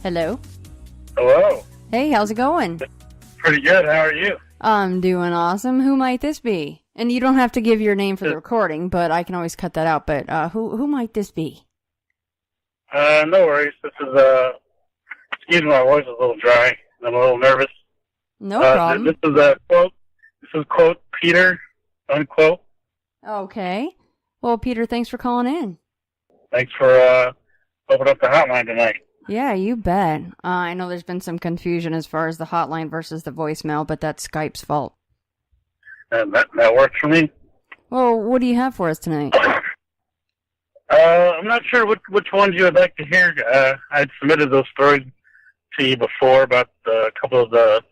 Hello? Hello. Hey, how's it going? Pretty good. How are you? I'm doing awesome. Who might this be? And you don't have to give your name for the recording, but I can always cut that out. But who might this be? No worries. This is, excuse me, my voice is a little dry. I'm a little nervous. No problem. This is a quote. This is quote Peter, unquote. Okay. Well, Peter, thanks for calling in. Thanks for opening up the hotline tonight. Yeah, you bet. I know there's been some confusion as far as the hotline versus the voicemail, but that's Skype's fault. That works for me. Well, what do you have for us tonight? I'm not sure which ones you would like to hear. I'd submitted those stories to you before about a couple of the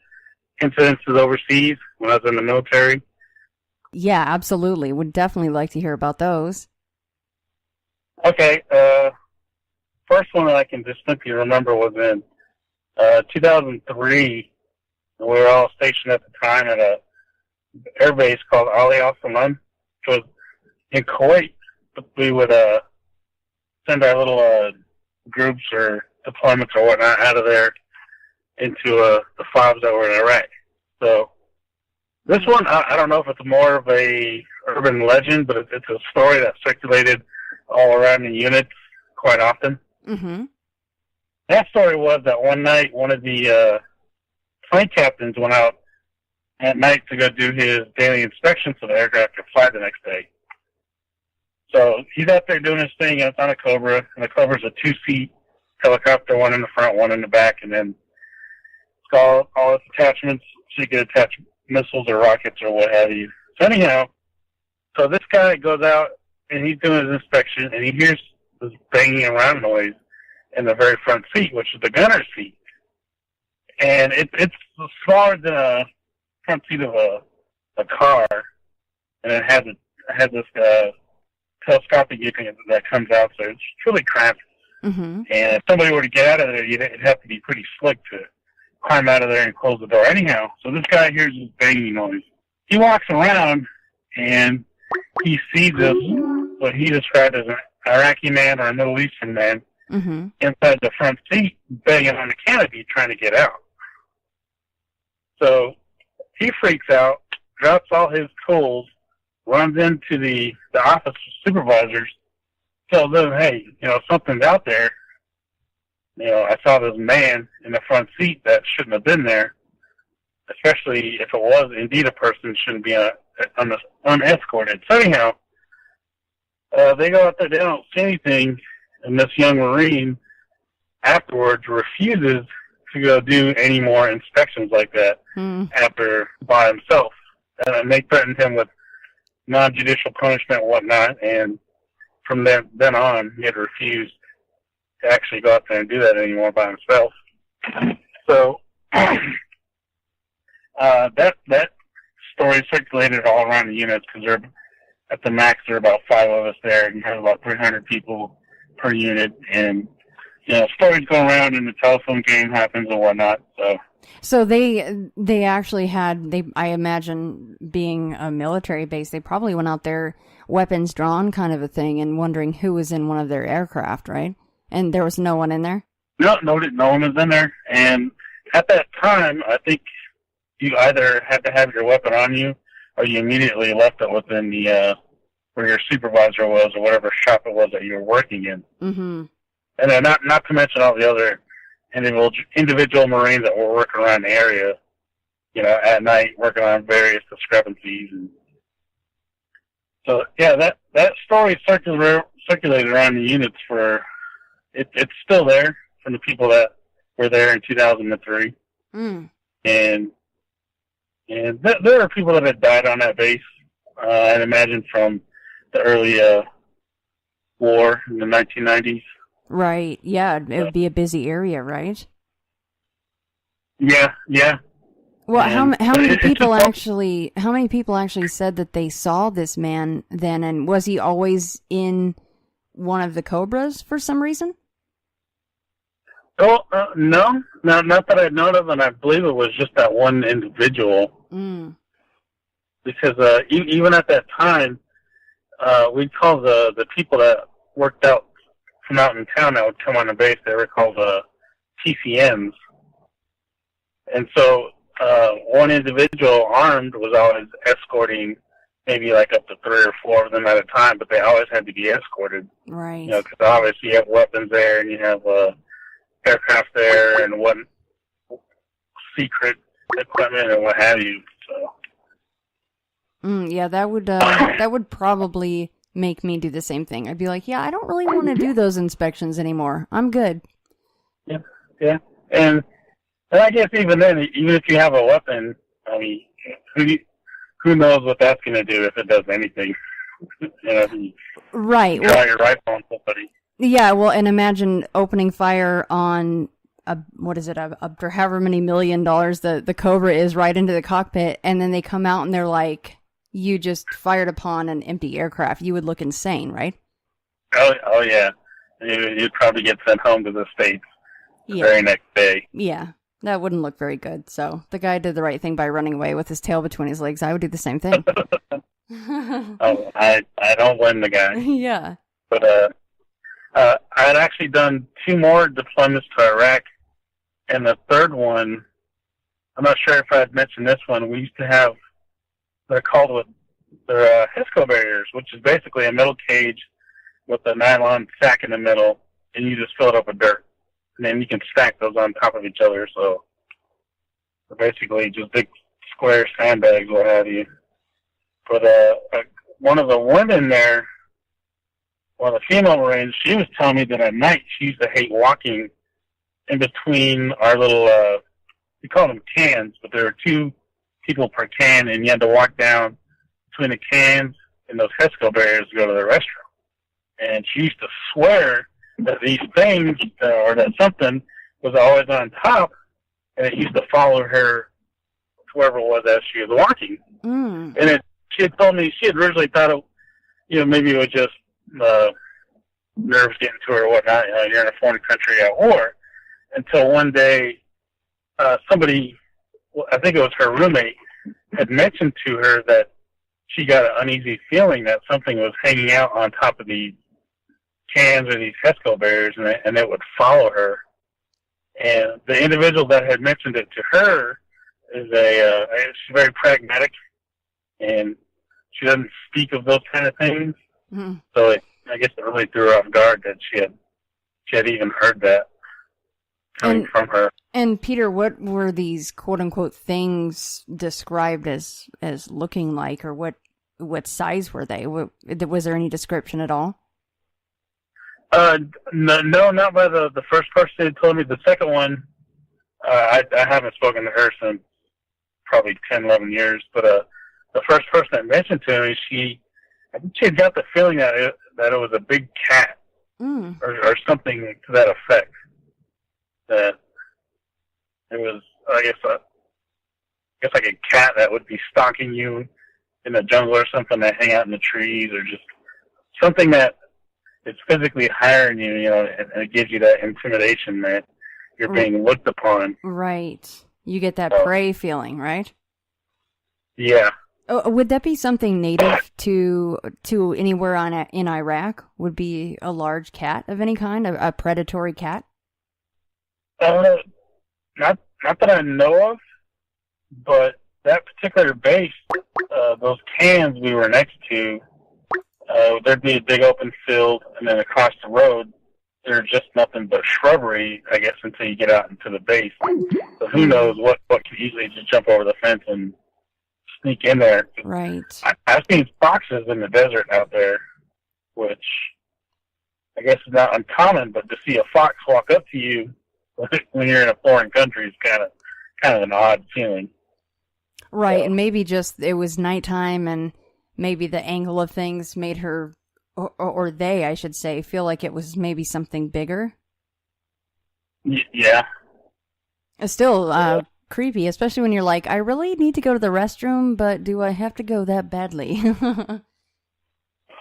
incidences overseas when I was in the military. Yeah, absolutely. Would definitely like to hear about those. Okay. First one that I can distinctly remember was in 2003. We were all stationed at the time at a airbase called AlienAbductions, which was in Kuwait. We would send our little groups or deployments or whatnot out of there into the FOBs that were in Iraq. So this one, I don't know if it's more of a urban legend, but it's a story that circulated all around the units quite often. Mm-hmm. That story was that one night, one of the plane captains went out at night to go do his daily inspection so the aircraft could fly the next day. So he's out there doing his thing, and it's on a Cobra, and the Cobra's a two-seat helicopter, one in the front, one in the back, and then it's got all its attachments so you can attach missiles or rockets or what have you. So anyhow, so this guy goes out, and he's doing his inspection, and he hears this banging around noise in the very front seat, which is the gunner's seat. And it's smaller than a front seat of a car, and it has this telescopic unit that comes out, so it's really cramped. Mm-hmm. And if somebody were to get out of there, it'd have to be pretty slick to climb out of there and close the door. Anyhow, so this guy hears this banging noise. He walks around, and he sees this, what he described as an Iraqi man or a Middle Eastern man, mm-hmm. inside the front seat, banging on the canopy, trying to get out. So he freaks out, drops all his tools, runs into the office supervisors, tells them, hey, something's out there. I saw this man in the front seat that shouldn't have been there, especially if it was indeed a person, shouldn't be unescorted. So anyhow, they go out there, they don't see anything, and this young Marine afterwards refuses to go do any more inspections like that after by himself. And they threatened him with non-judicial punishment and whatnot, and from then on, he had refused to actually go out there and do that anymore by himself. So that story circulated all around the units because they're at the max. There are about 5 of us there, and you have about 300 people per unit, and stories go around, and the telephone game happens and whatnot. So they actually had, I imagine, being a military base, they probably went out there weapons drawn kind of a thing and wondering who was in one of their aircraft, right? And there was no one in there? No one was in there. And at that time, I think you either had to have your weapon on you or you immediately left it within the where your supervisor was or whatever shop it was that you were working in. Mm-hmm. And then not to mention all the other individual Marines that were working around the area, at night, working on various discrepancies. And so, yeah, that story circulated around the units it's still there from the people that were there in 2003. Mm. And there are people that had died on that base, I'd imagine, from the early war in the 1990s. Right. Yeah, it would be a busy area, right? Yeah. Well, how many people actually said that they saw this man then, and was he always in one of the Cobras for some reason? Oh, no, not that I known of, and I believe it was just that one individual. Mm. Because even at that time, we'd call the people that worked out from out in town that would come on the base, they were called TCMs. And so one individual armed was always escorting maybe like up to 3 or 4 of them at a time, but they always had to be escorted. Right. You know, because obviously you have weapons there and you have aircraft there and what secret equipment and what have you. So. Yeah, that would probably make me do the same thing. I'd be like, yeah, I don't really want to do those inspections anymore. I'm good. Yeah. And I guess even then, even if you have a weapon, I mean, who knows what that's going to do if it does anything? You know, right. Try your rifle on somebody. Yeah, well, and imagine opening fire on up to however many $1 million the Cobra is right into the cockpit, and then they come out and they're like, you just fired upon an empty aircraft. You would look insane, right? Oh yeah. You'd probably get sent home to the States the very next day. Yeah, that wouldn't look very good. So the guy did the right thing by running away with his tail between his legs. I would do the same thing. I don't blame the guy. Yeah. But I had actually done 2 more deployments to Iraq, and the third one, I'm not sure if I had mentioned this one. We used to have, they're called HISCO barriers, which is basically a metal cage with a nylon sack in the middle, and you just fill it up with dirt. And then you can stack those on top of each other, so they're basically just big square sandbags, what have you. But one of the women there, well, the female Marines, she was telling me that at night she used to hate walking in between our little, we call them cans, but there were 2 people per can, and you had to walk down between the cans and those HESCO barriers to go to the restroom. And she used to swear that these things, or that something, was always on top, and it used to follow her to wherever it was as she was walking. Mm. And she had told me she had originally thought maybe it was just nerves getting to her or whatnot. You know, you're in a foreign country at war. Until one day, somebody, I think it was her roommate, had mentioned to her that she got an uneasy feeling that something was hanging out on top of these cans or these HESCO barriers, and it would follow her. And the individual that had mentioned it to her is she's very pragmatic, and she doesn't speak of those kind of things. Mm-hmm. So I guess it really threw her off guard that she had even heard that coming from her. And Peter, what were these quote unquote things described as looking like, or what size were they? Was there any description at all? No, not by the first person who told me. The second one, I haven't spoken to her since probably 10, 11 years. But the first person that mentioned to me, I think she had got the feeling that it was a big cat, or something to that effect. That it was, I guess like a cat that would be stalking you in the jungle or something, that hang out in the trees, or just something that it's physically hiring you, you know, and it gives you that intimidation that you're being looked upon. Right. You get that prey feeling, right? Yeah. Oh, would that be something native to anywhere in Iraq? Would be a large cat of any kind, a predatory cat? Not that I know of, but that particular base, those cans we were next to, there'd be a big open field, and then across the road, there's just nothing but shrubbery, I guess, until you get out into the base. So who knows what could easily just jump over the fence and sneak in there. Right. I've seen foxes in the desert out there, which I guess is not uncommon, but to see a fox walk up to you when you're in a foreign country is kind of an odd feeling. Right, and maybe just it was nighttime, and maybe the angle of things made her, or they, I should say, feel like it was maybe something bigger. Yeah. It's still creepy, especially when you're like, I really need to go to the restroom, but do I have to go that badly?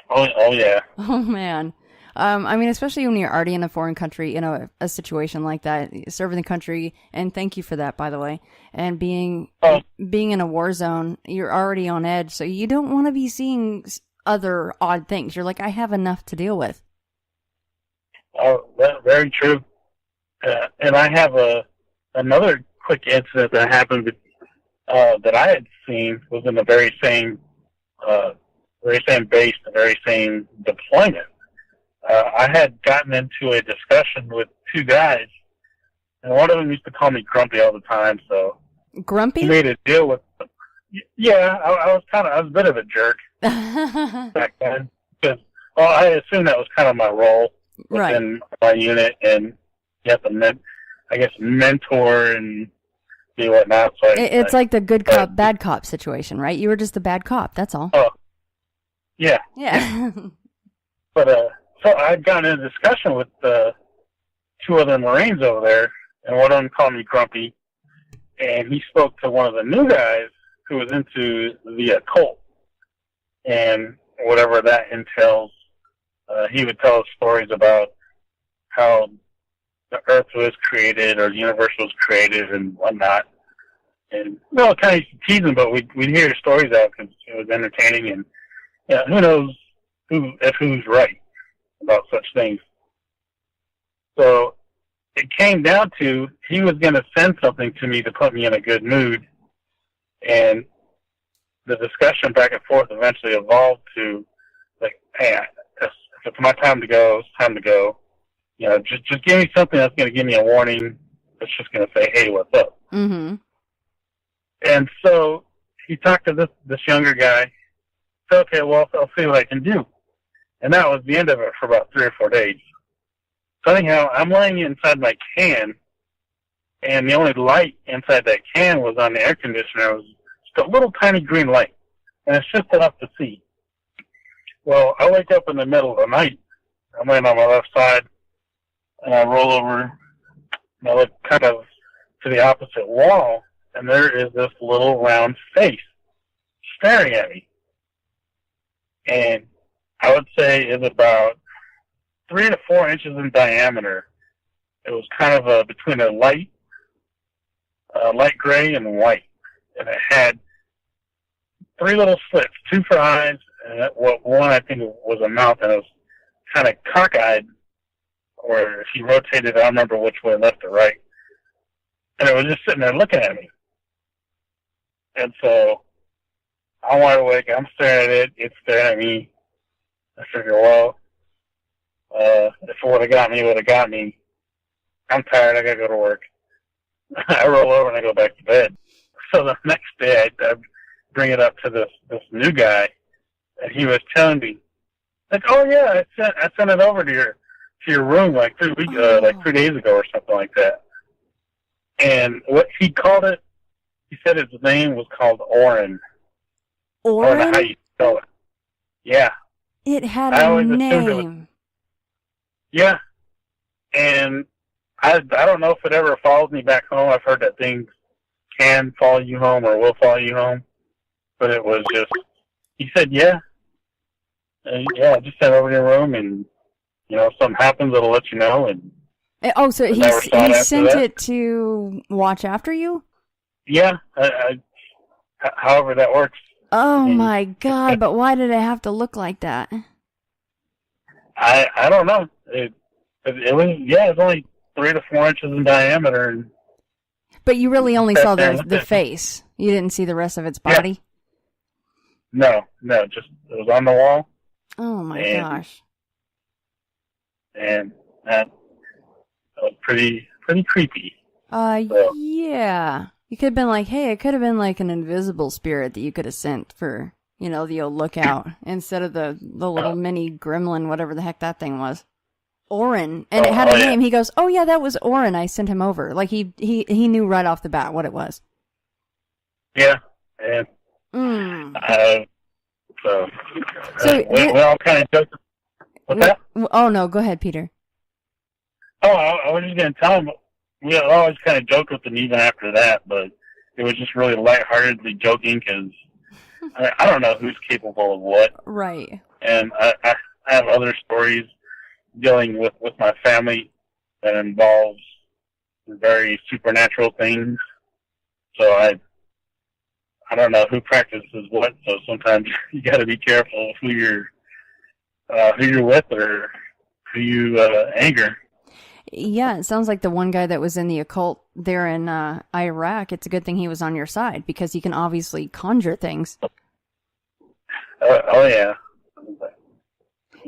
Oh yeah. Oh man. I mean, especially when you're already in a foreign country, in a situation like that, serving the country, and thank you for that, by the way, and being in a war zone, you're already on edge, so you don't want to be seeing other odd things. You're like, I have enough to deal with. Oh, very true. And I have another quick incident that happened that I had seen was in the very same base, the very same deployment. I had gotten into a discussion with two guys, and one of them used to call me Grumpy all the time. So Grumpy? he made a deal with. Yeah, I was a bit of a jerk back then because I assumed that was kind of my role within my unit, and you have to mentor and do whatnot. So it's like the good cop, bad cop situation, right? You were just the bad cop. That's all. Oh, yeah. Yeah. But so I'd gotten in a discussion with two other Marines over there, and one of them called me Grumpy, and he spoke to one of the new guys who was into the occult and whatever that entails. He would tell us stories about how the Earth was created or the universe was created and whatnot. And kind of tease him, but we'd hear stories out because it was entertaining. And who knows who's right about such things. So it came down to he was going to send something to me to put me in a good mood, and the discussion back and forth eventually evolved to like, hey, if it's my time to go, it's time to go. Just give me something that's going to give me a warning. That's just going to say, hey, what's up? Mm-hmm. And so he talked to this younger guy. Said, okay, well, I'll see what I can do. And that was the end of it for about 3 or 4 days. So anyhow, I'm laying inside my can, and the only light inside that can was on the air conditioner. It was just a little tiny green light, and it's just enough to see. Well, I wake up in the middle of the night. I'm laying on my left side, and I roll over, and I look kind of to the opposite wall, and there is this little round face staring at me. And I would say it's about 3 to 4 inches in diameter. It was kind of between a light gray and white. And it had 3 little slits, 2 for eyes, and one I think was a mouth, and it was kind of cockeyed, or if you rotated, I don't remember which way, left or right. And it was just sitting there looking at me. And so I'm wide awake, I'm staring at it, it's staring at me. I figure, well, if it would have got me, it would have got me. I'm tired, I gotta go to work. I roll over and I go back to bed. So the next day I bring it up to this new guy, and he was telling me, like, oh yeah, I sent it over to your room like 3 days ago or something like that. And what he called it, he said his name was called Orin. Orin? I don't know how you spell it. Yeah. It had a name. Yeah. And I don't know if it ever follows me back home. I've heard that things can follow you home or will follow you home. But it was just, he said, yeah. Just head over to your room, and, if something happens, it'll let you know. And so he sent it to watch after you? Yeah. However that works. Oh, my God. But why did it have to look like that? I don't know. It was only 3 to 4 inches in diameter. But you really only saw the face. You didn't see the rest of its body? Yeah. No, just it was on the wall. Oh my gosh. And that was pretty creepy. Yeah. You could have been like, hey, it could have been like an invisible spirit that you could have sent for, the old lookout instead of the little mini gremlin, whatever the heck that thing was. Orin. And it had a name. He goes, oh yeah, that was Orin. I sent him over. Like he knew right off the bat what it was. Yeah. And we all kind of joked. What's that? Oh no, go ahead, Peter. Oh, I was just going to tell him, we always kind of joked with him even after that, but it was just really lightheartedly joking because I don't know who's capable of what. Right. And I have other stories dealing with my family that involves very supernatural things. So I don't know who practices what, so sometimes you got to be careful of who you're with or who you anger. Yeah, it sounds like the one guy that was in the occult there in Iraq. It's a good thing he was on your side because he can obviously conjure things. Oh yeah.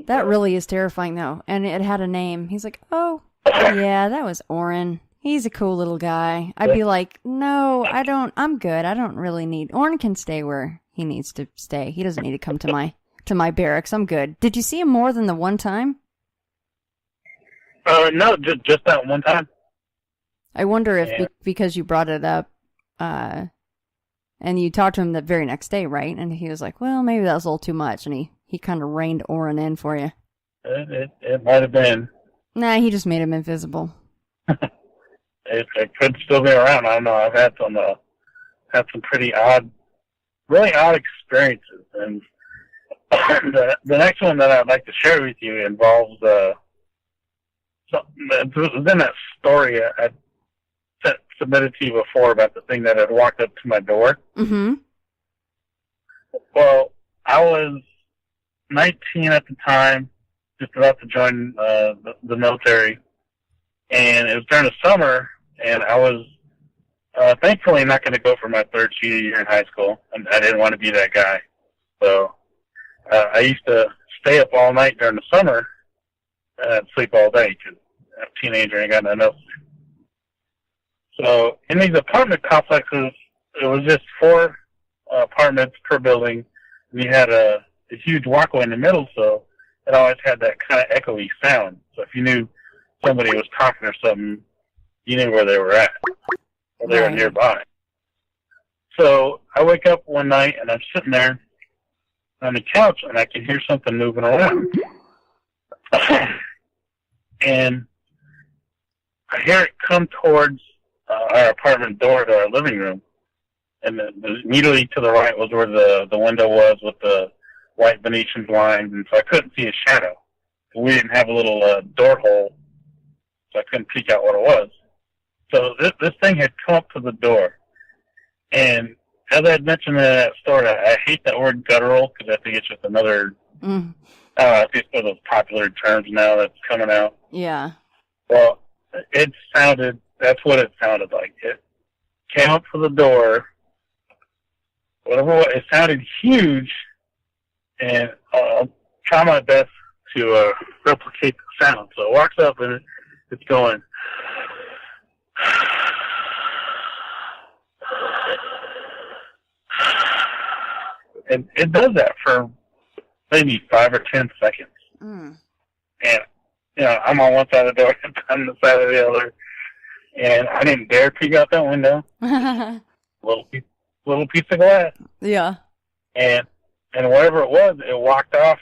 That really is terrifying, though. And it had a name. He's like, oh, yeah, that was Oren. He's a cool little guy. I'd be like, no, I'm good. I don't really need... Oren can stay where he needs to stay. He doesn't need to come to my barracks. I'm good. Did you see him more than the one time? No, just that one time. I wonder if because you brought it up, and you talked to him the very next day, right? And he was like, well, maybe that was a little too much. And he kind of reined Oren in for you. It might have been. Nah, he just made him invisible. It could still be around. I don't know. I've had some pretty really odd experiences. And the next one that I'd like to share with you involves it was in that story I submitted to you before about the thing that had walked up to my door. Mm-hmm. Well, I was 19 at the time, just about to join the military, and it was during the summer, and I was thankfully not going to go for my third senior year in high school, and I didn't want to be that guy. So I used to stay up all night during the summer and sleep all day because I'm a teenager and I got nothing else to do. So in these apartment complexes, it was just 4 apartments per building. We had a huge walkway in the middle, so it always had that kind of echoey sound. So if you knew somebody was talking or something, you knew where they were at, or they were nearby. So I wake up one night, and I'm sitting there on the couch, and I can hear something moving around. And I hear it come towards our apartment door to our living room. And immediately to the right was where the window was with the white Venetian blinds, and so I couldn't see a shadow. We didn't have a little door hole, so I couldn't peek out what it was. So this thing had come up to the door. And as I had mentioned in that story, I hate that word guttural because I think it's just another, I think it's one of those popular terms now that's coming out. Yeah. Well, that's what it sounded like. It came up to the door, whatever it was, it sounded huge, and I'll try my best to replicate the sound. So it walks up and it's going, and it does that for maybe 5 or 10 seconds. And, I'm on one side of the door and I'm on the side of the other, and I didn't dare peek out that window. little piece of glass. Yeah. And whatever it was, it walked off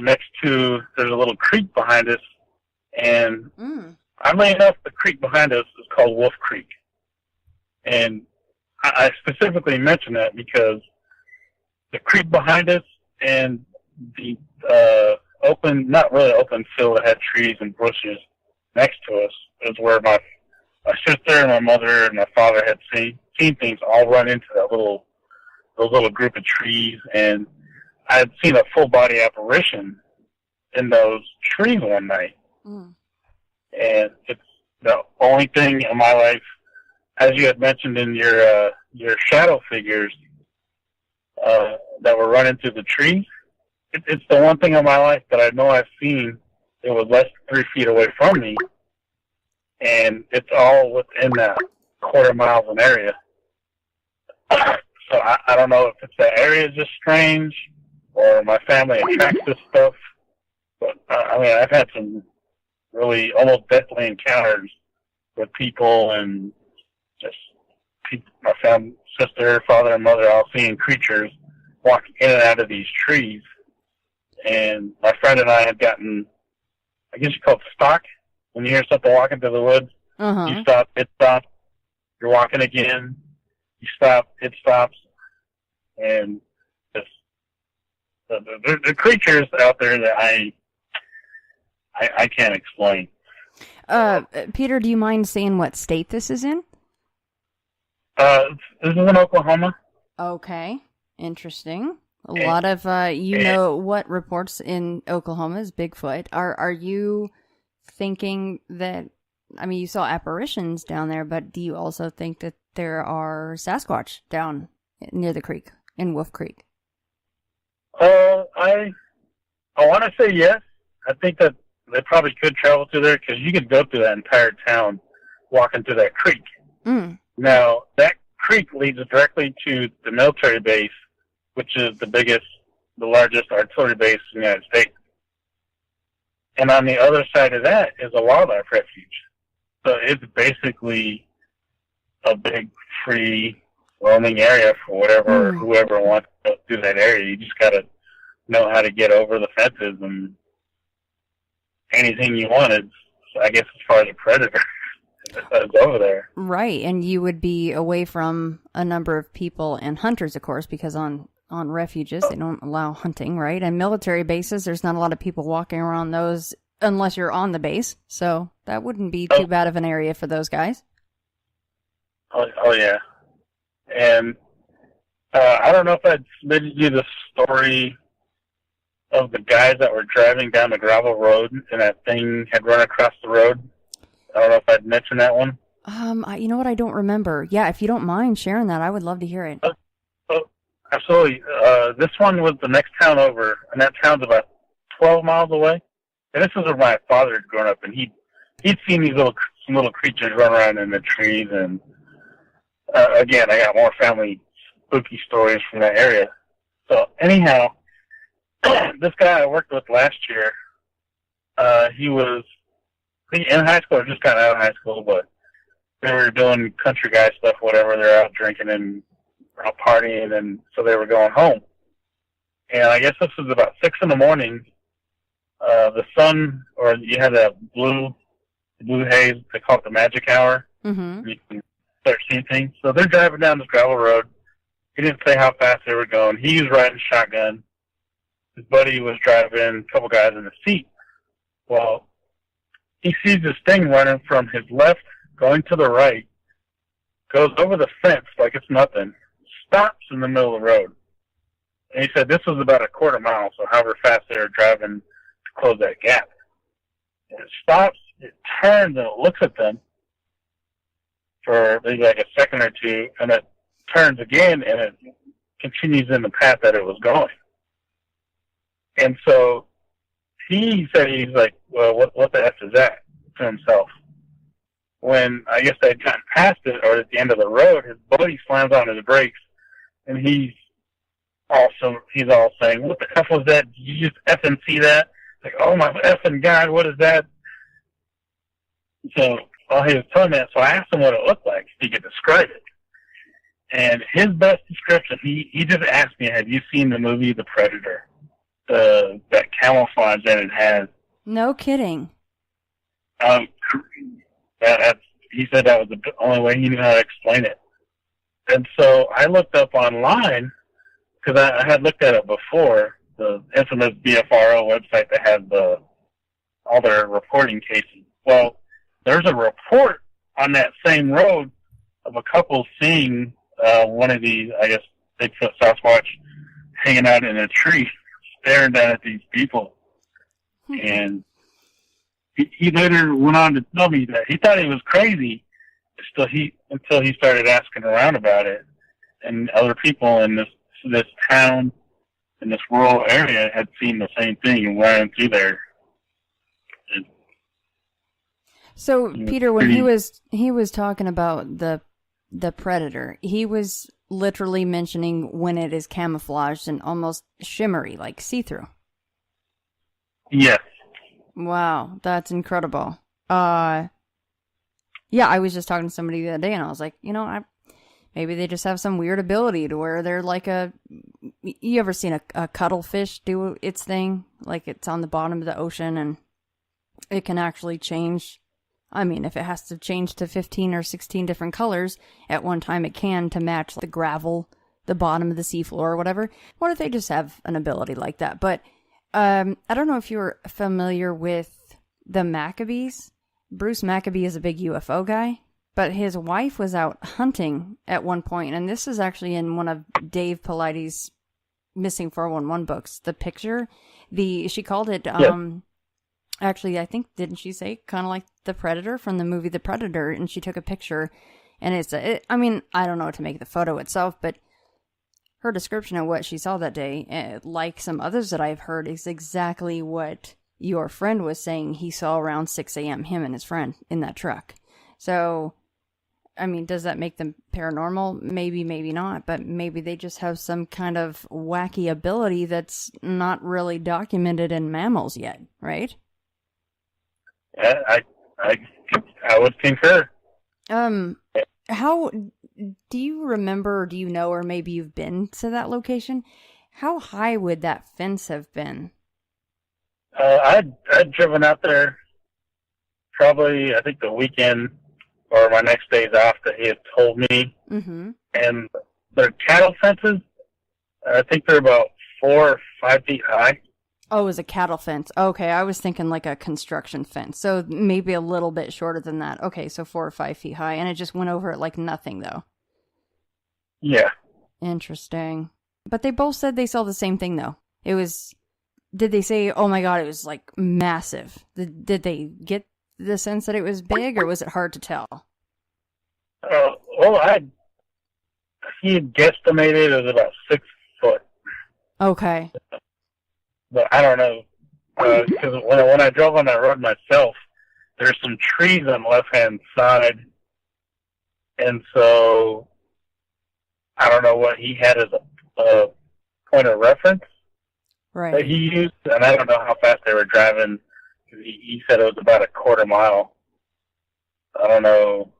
next to, there's a little creek behind us, and oddly enough, the creek behind us is called Wolf Creek. And I specifically mention that because the creek behind us and the not really open field that had trees and bushes next to us is where my sister and my mother and my father had seen things all run into those little group of trees, and I had seen a full body apparition in those trees one night. And it's the only thing in my life, as you had mentioned in your shadow figures that were running through the trees. It's the one thing in my life that I know I've seen. It was less than 3 feet away from me, and it's all within that quarter mile of an area. So I don't know if it's the area is just strange or my family attracts this stuff. But, I've had some really almost deathly encounters with people and just my family, sister, father, and mother all seeing creatures walking in and out of these trees. And my friend and I had gotten, I guess you call it stock. When you hear something walking through the woods, you stop, it stops. You're walking again, you stop, it stops. And just the creatures out there that I can't explain. Peter, do you mind saying what state this is in? This is in Oklahoma. Okay, interesting. A lot of, what reports in Oklahoma is Bigfoot. Are you thinking that, I mean, you saw apparitions down there, but do you also think that there are Sasquatch down near the creek, in Wolf Creek? I want to say yes. I think that they probably could travel through there because you could go through that entire town walking through that creek. Mm. Now, that creek leads directly to the military base, which is the largest artillery base in the United States. And on the other side of that is a wildlife refuge. So it's basically a big free roaming area for whoever wants to go through that area. You just got to know how to get over the fences and anything you wanted, I guess, as far as a predator is over there. Right, and you would be away from a number of people and hunters, of course, because on refuges, they don't allow hunting, right? And military bases, there's not a lot of people walking around those unless you're on the base. So that wouldn't be too bad of an area for those guys. Oh yeah. And I don't know if I'd submitted you the story of the guys that were driving down the gravel road and that thing had run across the road. I don't know if I'd mentioned that one. You know what? I don't remember. Yeah, if you don't mind sharing that, I would love to hear it. Absolutely. This one was the next town over, and that town's about 12 miles away. And this is where my father had grown up, and he'd seen these some little creatures run around in the trees. And again, I got more family spooky stories from that area. So anyhow, this guy I worked with last year, he was in high school, or just got out of high school, but they were doing country guy stuff, whatever. They're out drinking and out partying, and so they were going home. And I guess this was about 6 in the morning. The sun, or you had that blue haze, they call it the magic hour. Mm-hmm. You can start seeing things. So they're driving down this gravel road. He didn't say how fast they were going. He was riding shotgun. His buddy was driving, a couple guys in the seat. Well, he sees this thing running from his left, going to the right, goes over the fence like it's nothing, stops in the middle of the road. And he said this was about a quarter mile, so however fast they were driving to close that gap. And it stops, it turns, and it looks at them for maybe like a second or two, and it turns again, and it continues in the path that it was going. And so he said, he's like, well, what the F is that, to himself. When I guess they had gotten past it, or at the end of the road, his buddy slams on his brakes, and he's all saying, what the F was that? Did you just effing see that? Like, oh my effing God, what is that? So while he was telling that, so I asked him what it looked like, if he could describe it. And his best description, he just asked me, have you seen the movie The Predator? That camouflage that it has. No kidding. He said that was the only way he knew how to explain it. And so I looked up online, because I had looked at it before, the infamous BFRO website that has all their reporting cases. Well, there's a report on that same road of a couple seeing one of these, I guess, Bigfoot Sasquatch hanging out in a tree, staring down at these people. And he later went on to tell me that he thought he was crazy until he started asking around about it. And other people in this town, in this rural area, had seen the same thing and ran through there. So, Peter, when he was talking about the predator, he was literally mentioning when it is camouflaged and almost shimmery, like see-through. Yes. Wow, that's incredible. Yeah, I was just talking to somebody the other day, and I was like, maybe they just have some weird ability to where they're like you ever seen a cuttlefish do its thing? Like it's on the bottom of the ocean, and it can actually change. I mean, if it has to change to 15 or 16 different colors at one time, it can to match the gravel, the bottom of the seafloor or whatever. What if they just have an ability like that? But I don't know if you're familiar with the Maccabees. Bruce Maccabee is a big UFO guy, but his wife was out hunting at one point, and this is actually in one of Dave Paulides' Missing 411 books. The picture, she called it Actually, I think, didn't she say kind of like the Predator from the movie The Predator? And she took a picture, and I mean, I don't know what to make of the photo itself, but her description of what she saw that day, like some others that I've heard, is exactly what your friend was saying he saw around 6 a.m., him and his friend in that truck. So, I mean, does that make them paranormal? Maybe, maybe not, but maybe they just have some kind of wacky ability that's not really documented in mammals yet, right? Yeah, I would concur. How do you remember, or do you know, or maybe you've been to that location? How high would that fence have been? I'd driven out there probably, I think, the weekend or my next days off that he had told me. Mm-hmm. And their cattle fences, I think they're about 4 or 5 feet high. Oh, it was a cattle fence. Okay, I was thinking like a construction fence. So maybe a little bit shorter than that. Okay, so 4 or 5 feet high. And it just went over it like nothing, though. Yeah. Interesting. But they both said they saw the same thing, though. It was... Did they say, oh my god, it was like massive? Did they get the sense that it was big, or was it hard to tell? Well, he had guesstimated it was about 6 foot. Okay. But I don't know, because when I drove on that road myself, there's some trees on the left-hand side, and so I don't know what he had as a point of reference. Right. That he used, and I don't know how fast they were driving. He said it was about a quarter mile. I don't know,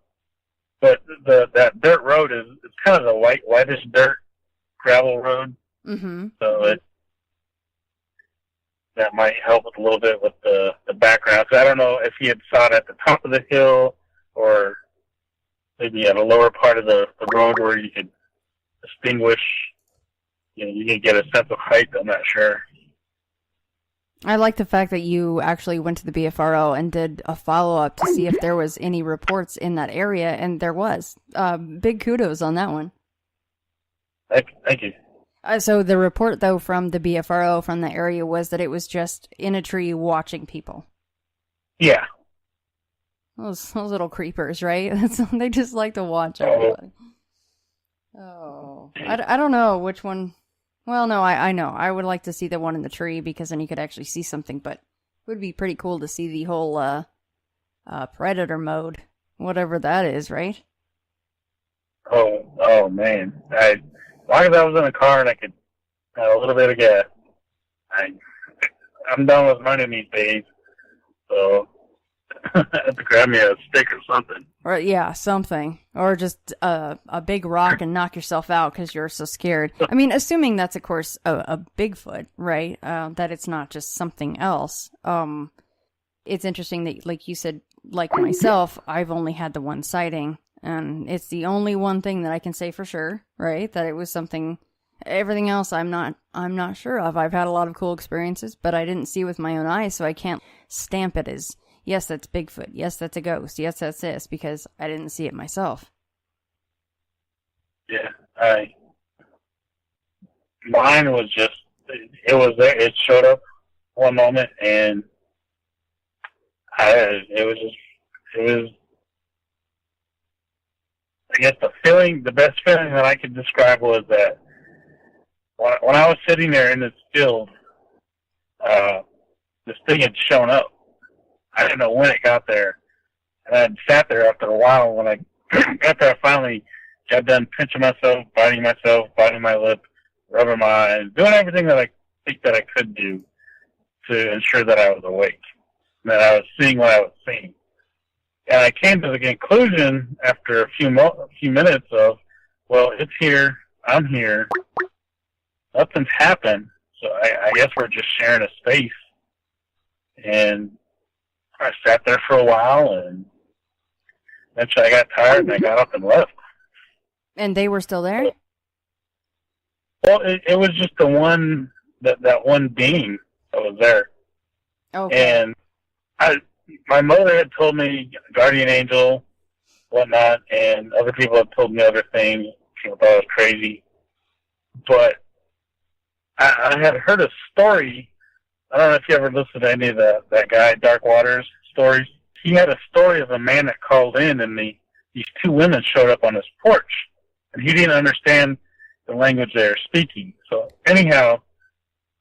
but that dirt road it's kind of the whitish dirt gravel road. Mm-hmm. So that might help a little bit with the background. So I don't know if he had saw it at the top of the hill or maybe at a lower part of the road where you could distinguish. You can get a sense of height. I'm not sure. I like the fact that you actually went to the BFRO and did a follow-up to see if there was any reports in that area, and there was. Big kudos on that one. Thank you. So the report, though, from the BFRO from the area was that it was just in a tree watching people. Yeah. Those little creepers, right? They just like to watch everybody. Oh. I don't know which one... Well, no, I know. I would like to see the one in the tree because then you could actually see something, but it would be pretty cool to see the whole predator mode, whatever that is, right? Oh man. As long as I was in a car and I could have a little bit of gas, I'm done with running these days, so I have to grab me a stick or something. Or yeah, something. Or just a big rock and knock yourself out because you're so scared. I mean, assuming that's, of course, a Bigfoot, right? That it's not just something else. It's interesting that, like you said, like myself, I've only had the one sighting. And it's the only one thing that I can say for sure, right? That it was something... Everything else I'm not sure of. I've had a lot of cool experiences, but I didn't see with my own eyes, so I can't stamp it as... Yes, that's Bigfoot. Yes, that's a ghost. Yes, that's this, because I didn't see it myself. Yeah, mine was just, it was there, it showed up one moment, and I guess the best feeling that I could describe was that when I was sitting there in this field, this thing had shown up. I didn't know when it got there. And I had sat there after a while after I finally got done pinching myself, biting my lip, rubbing my eyes, doing everything that I think that I could do to ensure that I was awake, and that I was seeing what I was seeing. And I came to the conclusion after a few minutes of, well, it's here, I'm here, nothing's happened, so I guess we're just sharing a space. And I sat there for a while, and eventually I got tired, and I got up and left. And they were still there? Well, it was just the one, that one being that was there. Okay. And my mother had told me guardian angel, whatnot, and other people had told me other things. People thought I was crazy. But I had heard a story I don't know if you ever listened to any of that guy, Dark Waters stories. He had a story of a man that called in, and these two women showed up on his porch, and he didn't understand the language they were speaking. So anyhow,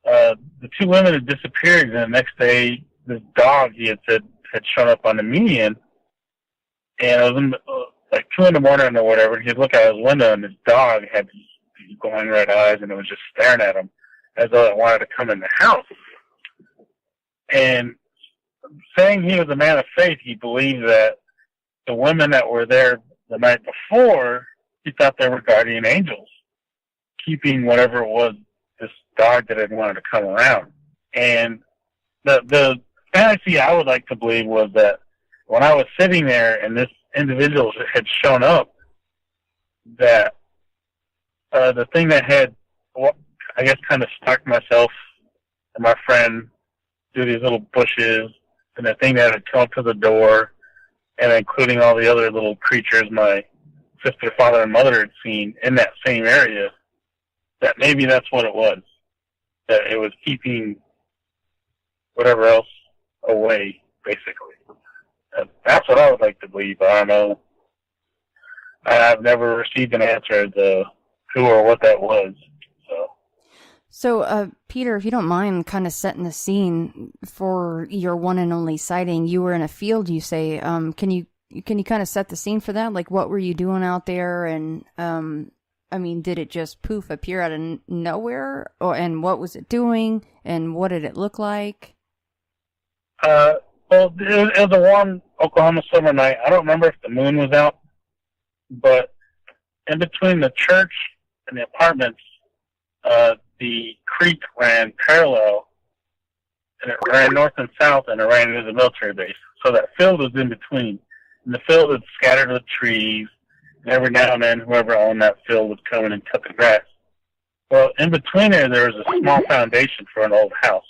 the two women had disappeared, and the next day, this dog he had said had shown up on the median, and it was like 2 in the morning or whatever. He'd look out his window, and this dog had these glowing red eyes, and it was just staring at him as though it wanted to come in the house. And saying he was a man of faith, he believed that the women that were there the night before, he thought they were guardian angels, keeping whatever it was, this dog that had wanted to come around. And the fantasy I would like to believe was that when I was sitting there and this individual had shown up, that the thing that had, I guess, kind of stuck myself and my friend through these little bushes, and the thing that had come to the door, and including all the other little creatures my sister, father, and mother had seen in that same area, that maybe that's what it was. That it was keeping whatever else away, basically. That's what I would like to believe. I don't know. I've never received an answer as to who or what that was. So, Peter, if you don't mind kind of setting the scene for your one and only sighting, you were in a field, you say. Can you kind of set the scene for that? Like, what were you doing out there? And, I mean, did it just poof appear out of nowhere? And what was it doing? And what did it look like? Well, it was a warm Oklahoma summer night. I don't remember if the moon was out, but in between the church and the apartments, the creek ran parallel, and it ran north and south, and it ran into the military base. So that field was in between. And the field was scattered with trees, and every now and then whoever owned that field would come in and cut the grass. Well, in between there was a small foundation for an old house.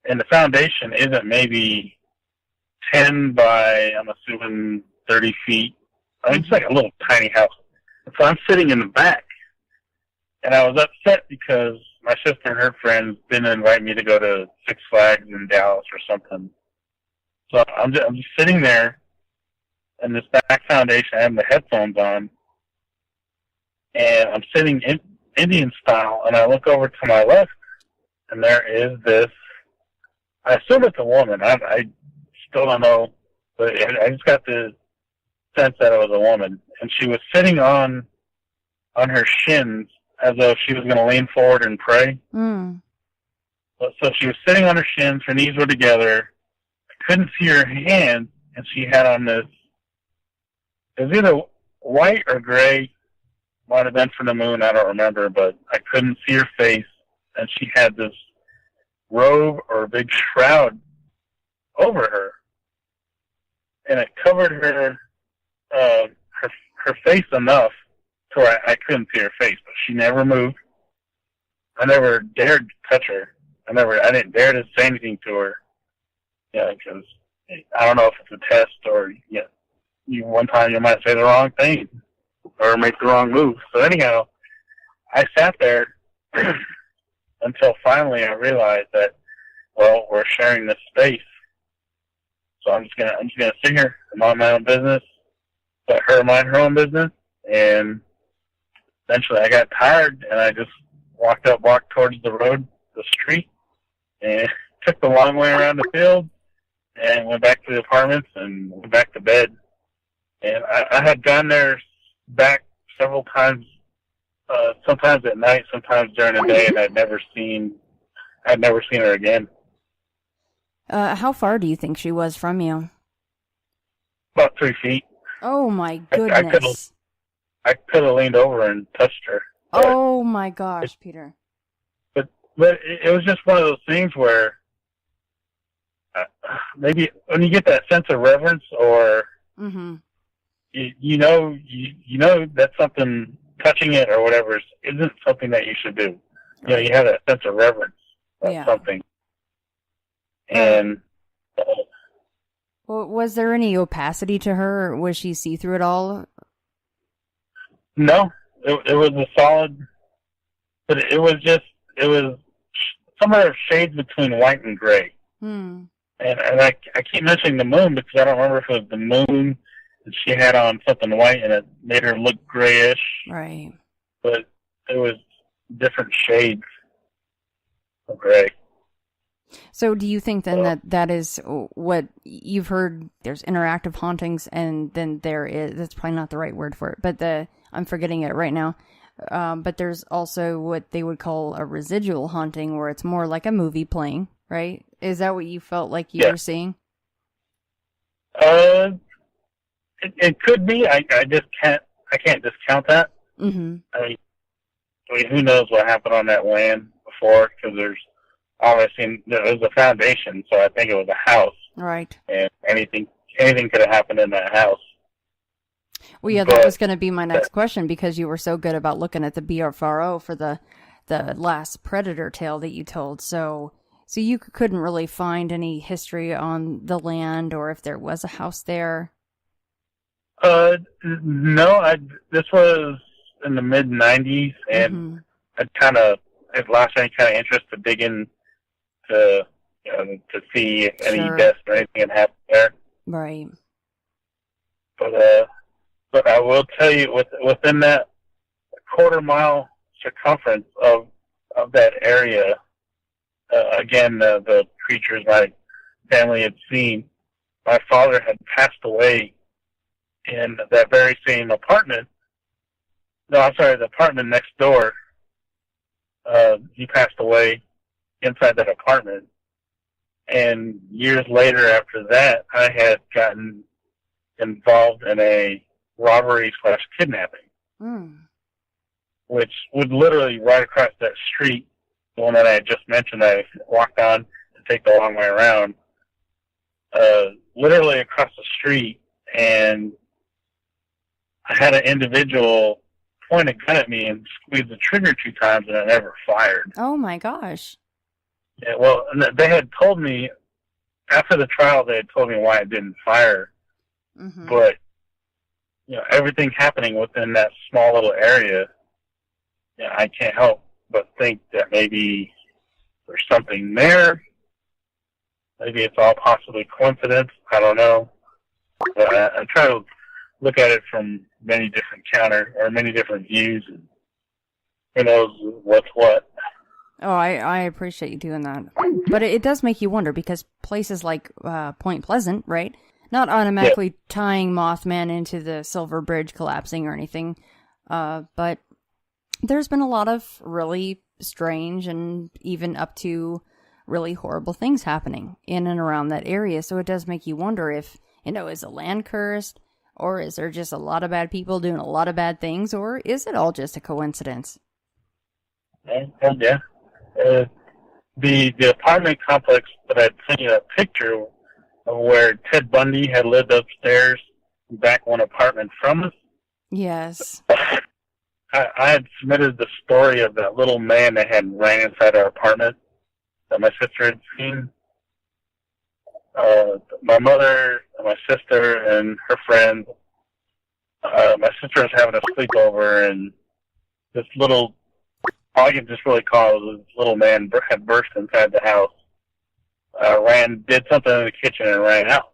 And the foundation isn't maybe 10 by, I'm assuming, 30 feet. I mean, it's like a little tiny house. And so I'm sitting in the back. And I was upset because my sister and her friends didn't invite me to go to Six Flags in Dallas or something. So I'm just sitting there in this back foundation. I have the headphones on. And I'm sitting in Indian style. And I look over to my left. And there is this, I assume it's a woman. I still don't know. But I just got the sense that it was a woman. And she was sitting on her shins, as though she was going to lean forward and pray. Mm. So she was sitting on her shins, her knees were together. I couldn't see her hands, and she had on this, it was either white or gray, might have been from the moon, I don't remember, but I couldn't see her face, and she had this robe or a big shroud over her, and it covered her face enough to where I couldn't see her face, but she never moved. I never dared to touch her. I didn't dare to say anything to her. Yeah, because I don't know if it's a test or one time you might say the wrong thing or make the wrong move. So anyhow, I sat there until finally I realized that, well, we're sharing this space. So I'm just gonna sit here and mind my own business, let her mind her own business, and eventually I got tired and I just walked towards the road, the street, and took the long way around the field and went back to the apartments and went back to bed. And I had gone there back several times, sometimes at night, sometimes during the day, and I'd never seen her again. How far do you think she was from you? About 3 feet. Oh my goodness. I could have leaned over and touched her. Oh my gosh, Peter. But it was just one of those things where maybe when you get that sense of reverence, or mm-hmm. you know that something, touching it or whatever, isn't something that you should do. You know, you have that sense of reverence of something. And well, was there any opacity to her? Was she see through it all? No, it was a solid, but it was somewhere of shades between white and gray. Hmm. And I keep mentioning the moon because I don't remember if it was the moon that she had on something white and it made her look grayish. Right. But it was different shades of gray. So do you think then that is what you've heard? There's interactive hauntings, and then there is, that's probably not the right word for it, but I'm forgetting it right now. But there's also what they would call a residual haunting, where it's more like a movie playing, right? Is that what you felt like you were seeing? It could be. I can't discount that. Mm-hmm. I mean, who knows what happened on that land before? Because there's obviously there was a foundation, so I think it was a house. Right. And anything could have happened in that house. Well, yeah, that was going to be my next question, because you were so good about looking at the BFRO for the last Predator tale that you told. So you couldn't really find any history on the land, or if there was a house there. No, this was in the mid '90s, and it lost any kind of interest to dig in to see if any deaths or anything had happened there. Right. But I will tell you, within that quarter-mile circumference of that area, again, the creatures my family had seen, my father had passed away in that very same apartment. No, I'm sorry, the apartment next door. He passed away inside that apartment. And years later after that, I had gotten involved in a robbery/kidnapping, which would literally right across that street, the one that I had just mentioned, I walked on to take the long way around, literally across the street, and I had an individual point a gun at me and squeeze the trigger 2 times, and it never fired. Oh my gosh. Yeah, well, they had told me, after the trial, they had told me why it didn't fire. Mm-hmm. But, everything happening within that small little area, I can't help but think that maybe there's something there. Maybe it's all possibly coincidence. I don't know. But I try to look at it from many different views, and who knows what's what. Oh, I appreciate you doing that. But it does make you wonder, because places like Point Pleasant, right? Not automatically tying Mothman into the Silver Bridge collapsing or anything, but there's been a lot of really strange and even up to really horrible things happening in and around that area. So it does make you wonder if, is the land cursed? Or is there just a lot of bad people doing a lot of bad things? Or is it all just a coincidence? Yeah. The apartment complex that I'd sent you a picture of, where Ted Bundy had lived upstairs back one apartment from us. Yes. I had submitted the story of that little man that had ran inside our apartment that my sister had seen. My mother, my sister, and her friend. My sister was having a sleepover, and this little, all I can just really call it, this little man had burst inside the house, did something in the kitchen, and ran out.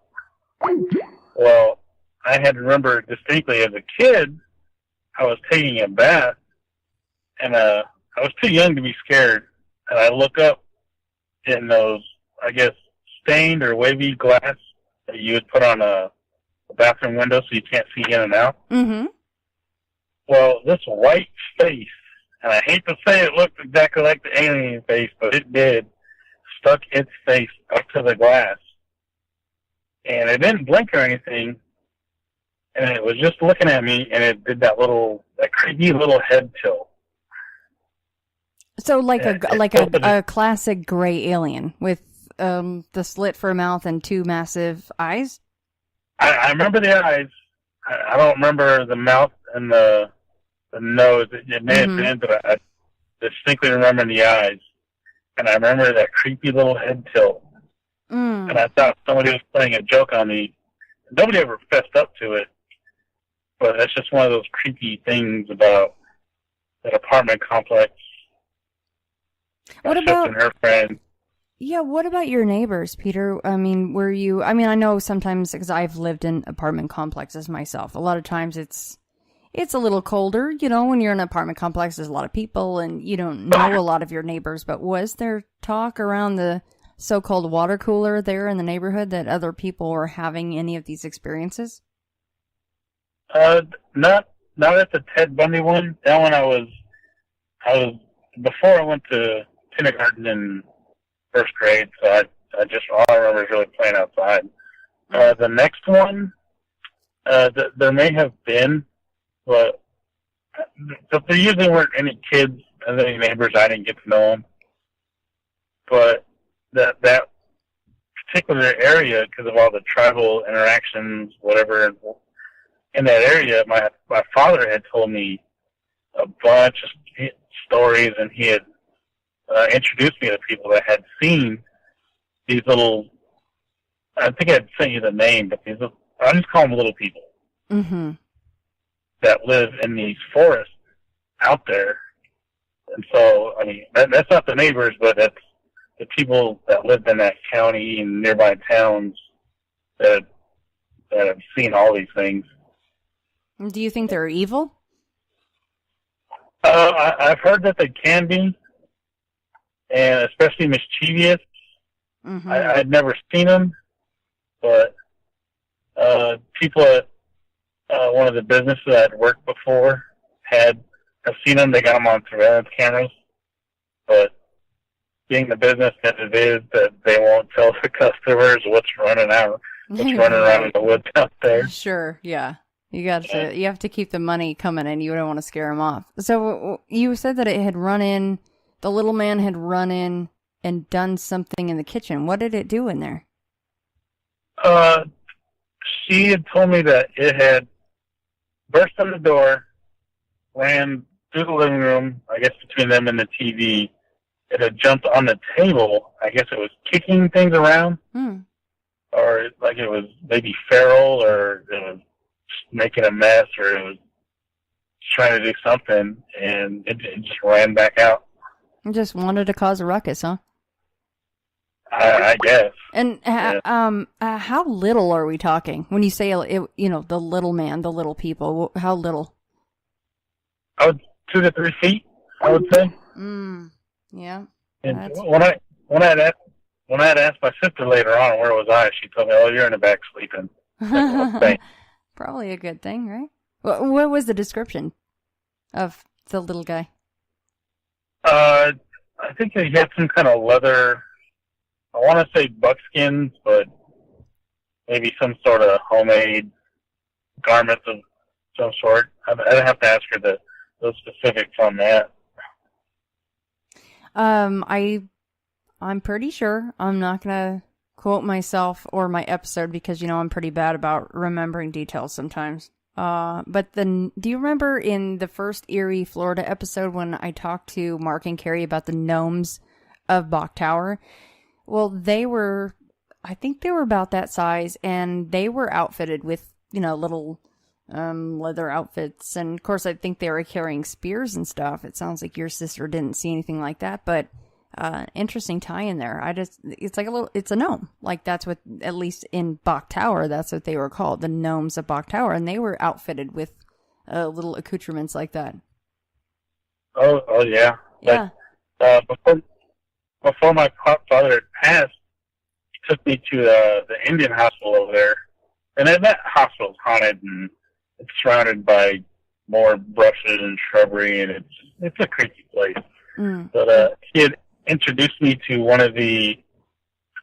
Well, I had remembered distinctly as a kid, I was taking a bath, and I was too young to be scared, and I look up in those, I guess, stained or wavy glass that you would put on a bathroom window so you can't see in and out. Mm-hmm. Well, this white face, and I hate to say it looked exactly like the alien face, but it did, stuck its face up to the glass. And it didn't blink or anything, and it was just looking at me, and it did that creepy little head tilt. So like a classic gray alien with the slit for a mouth and 2 massive eyes? I remember the eyes. I don't remember the mouth and the nose. It may have been, but I distinctly remember the eyes. And I remember that creepy little head tilt. And I thought somebody was playing a joke on me. Nobody ever fessed up to it. But that's just one of those creepy things about that apartment complex. What sister about and her friend. Yeah, what about your neighbors, Peter? I mean, I know sometimes, because I've lived in apartment complexes myself, a lot of times it's a little colder, when you're in an apartment complex, there's a lot of people and you don't know a lot of your neighbors, but was there talk around the so-called water cooler there in the neighborhood that other people were having any of these experiences? Not at the Ted Bundy one. That one I was before I went to kindergarten and first grade, so all I remember is really playing outside. The next one, there may have been, but there usually weren't any kids, any neighbors. I didn't get to know them, but that particular area, because of all the tribal interactions, whatever, in that area, my father had told me a bunch of stories, and he had introduced me to people that had seen these little, I think I'd sent you the name, but I just call them little people that live in these forests out there. And so, I mean, that's not the neighbors, but that's the people that lived in that county and nearby towns that have seen all these things. Do you think they're evil? I've heard that they can be, and especially mischievous. I'd never seen them, but people at one of the businesses I'd worked before have seen them. They got them on surveillance cameras, but being the business that it is, that they won't tell the customers what's running around in the woods out there. Sure, yeah. You have to keep the money coming, and you don't want to scare them off. So you said that the little man had run in and done something in the kitchen. What did it do in there? She had told me that it had burst in the door, ran through the living room, I guess between them and the TV. It had jumped on the table. I guess it was kicking things around, or like it was maybe feral, or it was making a mess, or it was trying to do something, and it just ran back out. It just wanted to cause a ruckus, huh? I guess. And how little are we talking when you say the little man, the little people? How little? 2 to 3 feet, I would say. Yeah. And when I had asked my sister later on where was I, she told me, "Oh, you're in the back sleeping." Probably a good thing, right? What was the description of the little guy? I think he had some kind of leather. I want to say buckskins, but maybe some sort of homemade garments of some sort. I'd have to ask her those specifics on that. I'm pretty sure. I'm not gonna quote myself or my episode because I'm pretty bad about remembering details sometimes. But do you remember in the first Erie, Florida episode when I talked to Mark and Carrie about the gnomes of Bok Tower? Well, I think they were about that size, and they were outfitted with, little leather outfits. And of course, I think they were carrying spears and stuff. It sounds like your sister didn't see anything like that, but interesting tie in there. It's a gnome. Like that's what, at least in Bok Tower, that's what they were called, the gnomes of Bok Tower, and they were outfitted with little accoutrements like that. Oh yeah. Yeah. Before my father had passed, he took me to the Indian hospital over there, and that hospital's haunted, and it's surrounded by more brushes and shrubbery, and it's a creepy place. But he had introduced me to one of the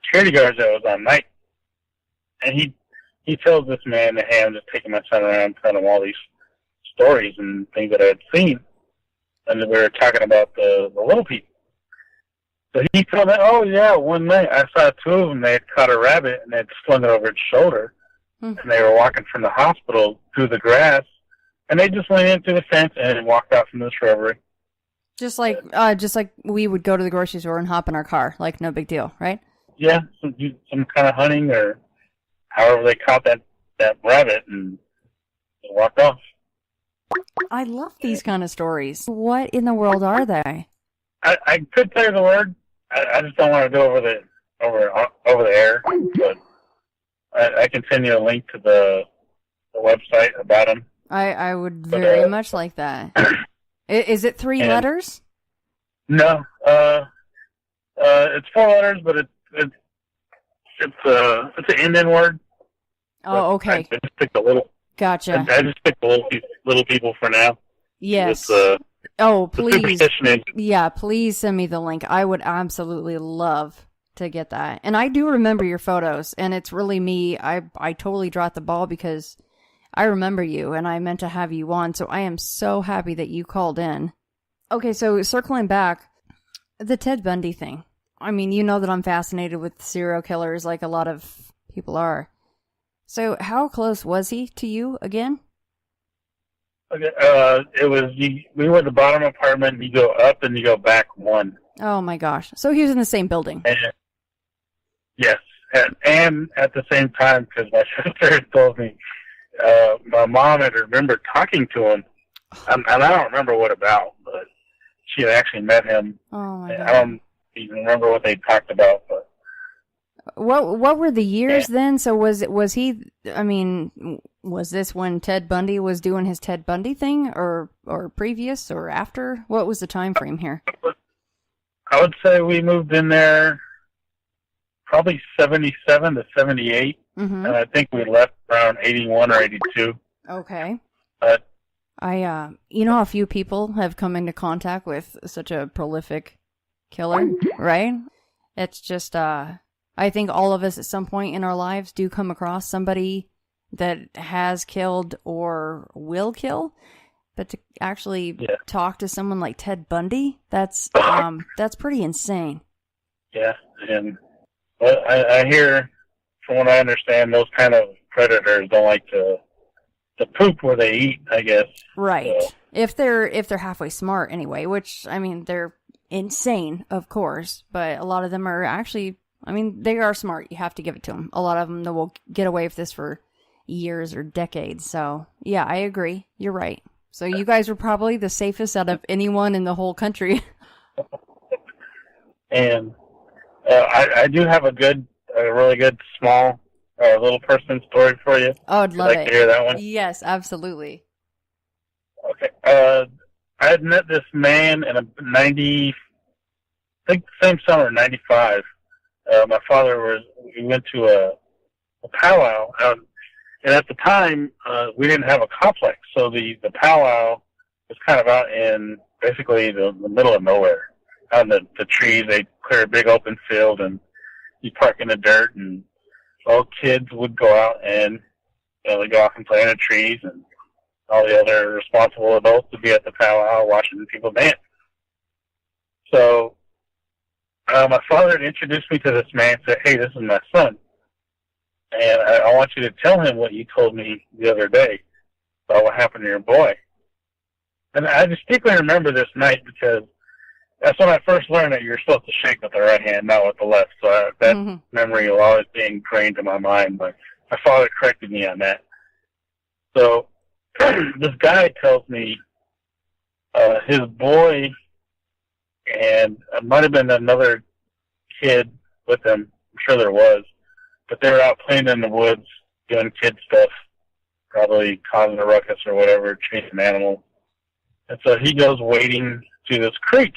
security guards that was on night, and he tells this man that, "Hey, I'm just taking my son around, telling him all these stories and things that I had seen," and we were talking about the little people. So he told me, "Oh yeah, one night I saw 2 of them. They had caught a rabbit and they had slung it over its shoulder, and they were walking from the hospital through the grass, and they just went into the fence and walked out from the shrubbery." Just like we would go to the grocery store and hop in our car, like no big deal, right? Yeah, some kind of hunting or however they caught that rabbit and walked off. I love these kind of stories. What in the world are they? I could tell you the word. I just don't want to do it over the air. But I can send you a link to the website about them. I would very much like that. Is it 3 letters? No. It's 4 letters, but it's an Indian word. Oh, okay. I just picked a little. Gotcha. I just picked the little people for now. Yes. Please. Yeah, please send me the link. I would absolutely love to get that. And I do remember your photos, and it's really me. I totally dropped the ball because I remember you, and I meant to have you on, so I am so happy that you called in. Okay, so circling back, the Ted Bundy thing. I mean, you know that I'm fascinated with serial killers like a lot of people are. So how close was he to you again? Okay, we were at the bottom apartment, and you go up and you go back 1. Oh my gosh. So he was in the same building. Yes. And at the same time, because my sister had told me, my mom had remembered talking to him, and I don't remember what about, but she had actually met him. Oh my God. I don't even remember what they talked about, but what were the years then? So was he? I mean, was this when Ted Bundy was doing his Ted Bundy thing, or previous, or after? What was the time frame here? I would say we moved in there probably 77 to 78, and I think we left around 81 or 82. Okay. You know how few people have come into contact with such a prolific killer, right? It's just, I think all of us at some point in our lives do come across somebody that has killed or will kill, but to actually talk to someone like Ted Bundy, that's pretty insane. Yeah, and I hear, from what I understand, those kind of predators don't like to poop where they eat, I guess. Right. So. If they're halfway smart anyway, which, I mean, they're insane, of course, but a lot of them are actually, I mean, they are smart. You have to give it to them. A lot of them that will get away with this for years or decades. So, yeah, I agree. You're right. So you guys were probably the safest out of anyone in the whole country. And I do have a really good small little person story for you. Oh, I'd love it. To hear that one? Yes, absolutely. Okay. I had met this man in I think the same summer, 95. My father we went to a powwow, and at the time, we didn't have a complex, so the powwow was kind of out in basically the middle of nowhere. Out in the trees, they clear a big open field, and you park in the dirt, and all kids would go out and they go off and play in the trees, and all the other responsible adults would be at the powwow watching people dance. So my father had introduced me to this man and said, "Hey, this is my son, and I want you to tell him what you told me the other day about what happened to your boy." And I distinctly remember this night because that's when I first learned that you're supposed to shake with the right hand, not with the left. So that memory will always be ingrained in my mind. But my father corrected me on that. So this guy tells me his boy, and it might have been another kid with him. I'm sure there was. But they were out playing in the woods, doing kid stuff, probably causing a ruckus or whatever, chasing animals. And so he goes wading to this creek.